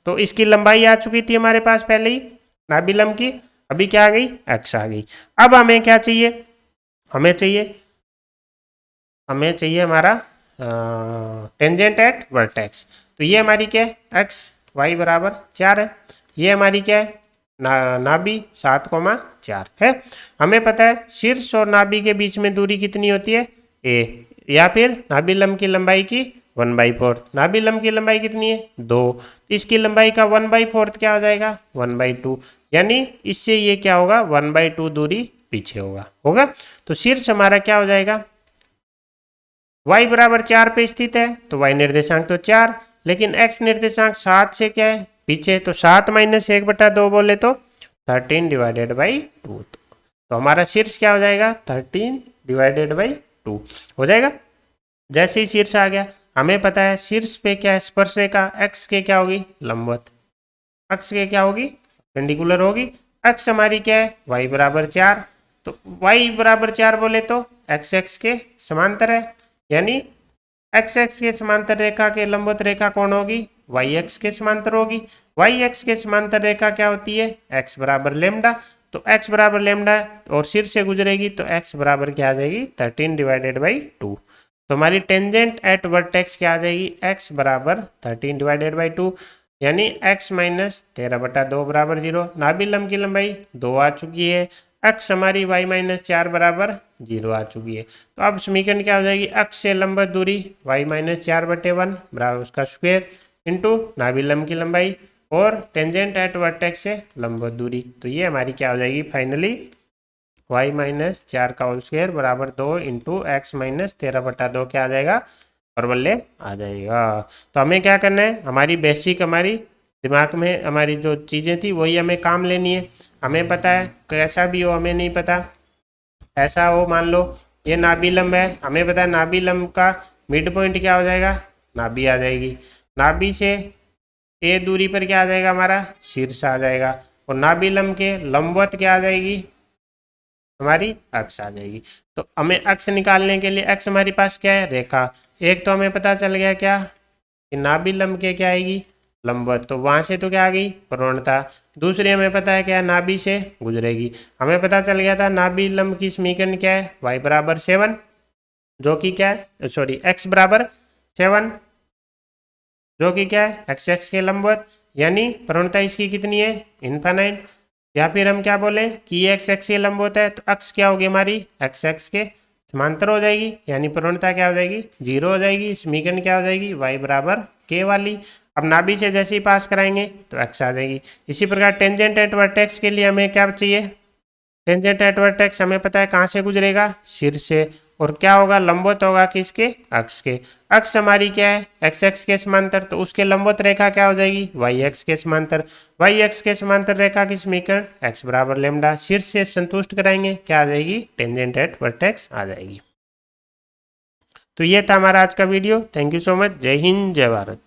तो इसकी लंबाई आ चुकी थी हमारे पास पहले ही नाभिलंब की, अभी क्या आ गई, x आ गई। अब हमें क्या चाहिए, हमें चाहिए हमारा टेंजेंट एट वर्टेक्स। तो ये हमारी क्या है, x, y = 4 है। ये हमारी क्या है, नाभि 7,4 है। हमें पता है शीर्ष और नाभि के बीच में दूरी कितनी होती है, a, या फिर नाभिलंब की लंबाई की 1/4। नाभिलंब की लंबाई कितनी है, 2। इसकी लंबाई का 1/4 क्या हो जाएगा, 1/2। यानी इससे ये क्या होगा, 1/2 दूरी पीछे होगा। तो शीर्ष हमारा क्या हो जाएगा, y = 4 पे स्थित है, तो y निर्देशांक तो 4, लेकिन x निर्देशांक 7 से क्या है, पीछे। तो 7 - 1/2 बोले तो 13/2। तो हमारा शीर्ष क्या हो जाएगा, 13/2 हो जाएगा। जैसे ही शीर्ष आ गया, हमें पता है शीर्ष पे क्या है, स्पर्श रेखा x के क्या होगी, लंबवत, अक्ष के क्या होगी, पेंडिकुलर होगी। अक्ष हमारी क्या है, y = 4। तो y = 4 बोले तो x के समांतर है, यानी x के समांतर रेखा के लंबवत रेखा कौन होगी, yx के समांतर होगी। yx के समांतर रेखा क्या होती है, x = लैम्डा। तो x = लैम्डा और शीर्ष से गुजरेगी, तो x = क्या आ जाएगी, 13/2। तो हमारी टेंजेंट एट वर्टेक्स क्या आ जाएगी, x = 13/2, यानी x - 13/2 = 0। नाभिलंब की लंबाई 2 आ चुकी है, अक्ष हमारी y - 4 = 0 आ चुकी है। तो अब समीकरण क्या हो जाएगी, अक्ष से लंबवत दूरी y - 4/1 बराबर उसका स्क्वायर इंटू नाभिलंब की लंबाई और टेंजेंट एट वर्टेक्स से लंबवत दूरी। तो ये हमारी क्या हो जाएगी, फाइनली y - 4 का होल स्क्वायर = 2 इंटू x - 13/2 क्या आ जाएगा, परवलय आ जाएगा। तो हमें क्या करना है, हमारी बेसिक, हमारी दिमाग में हमारी जो चीज़ें थी वही हमें काम लेनी है। हमें पता है कैसा भी हो, हमें नहीं पता, ऐसा हो मान लो ये नाभिलंब है, हमें पता है नाभिलंब का मिड पॉइंट क्या हो जाएगा, नाभि आ जाएगी। नाभि से ए दूरी पर क्या आ जाएगा, हमारा शीर्ष आ जाएगा। और नाभि लंब के लंबवत क्या आ जाएगी, हमारी अक्ष आ जाएगी। तो हमें अक्ष निकालने के लिए अक्ष हमारे पास क्या है, रेखा। एक तो हमें पता चल गया क्या कि नाभि लंब के क्या आएगी, लंबवत। तो वहां से तो क्या आ गई, प्रवणता। दूसरी हमें पता है क्या, नाभि से गुजरेगी। हमें पता चल गया था नाभि लंब की समीकरण क्या है, y बराबर 7, जो कि क्या है, सॉरी x बराबर 7, जो कि क्या है, एक्स एक्स के लंबवत। यानी प्रवणता इसकी कितनी है, इनफाइनाइट। या फिर हम क्या बोले कि ये एक्स एक्स के लंबवत है, तो अक्ष क्या होगी हमारी, एक्स एक्स के समांतर हो जाएगी। यानी प्रवणता क्या हो जाएगी, 0 हो जाएगी। समीकरण क्या हो जाएगी, y बराबर k वाली। अब नाभि से जैसे ही पास कराएंगे तो x आ जाएगी। इसी प्रकार टेंजेंट एट वर्टेक्स के लिए हमें क्या चाहिए, टेंजेंट एट वर्टेक्स हमें पता है कहाँ से गुजरेगा, शीर्ष से। और क्या होगा, लंबवत होगा किसके, अक्ष के। अक्ष हमारी क्या है, एक्स एक्स के समांतर, तो उसके लंबवत रेखा क्या हो जाएगी, वाई एक्स के समांतर। वाई एक्स के समांतर रेखा की समीकरण एक्स बराबर लेमडा, शीर्ष से संतुष्ट कराएंगे क्या आ जाएगी, टेंजेंट एट वर्टेक्स आ जाएगी। तो ये था हमारा आज का video. Thank you so much. जय हिंद, जय भारत।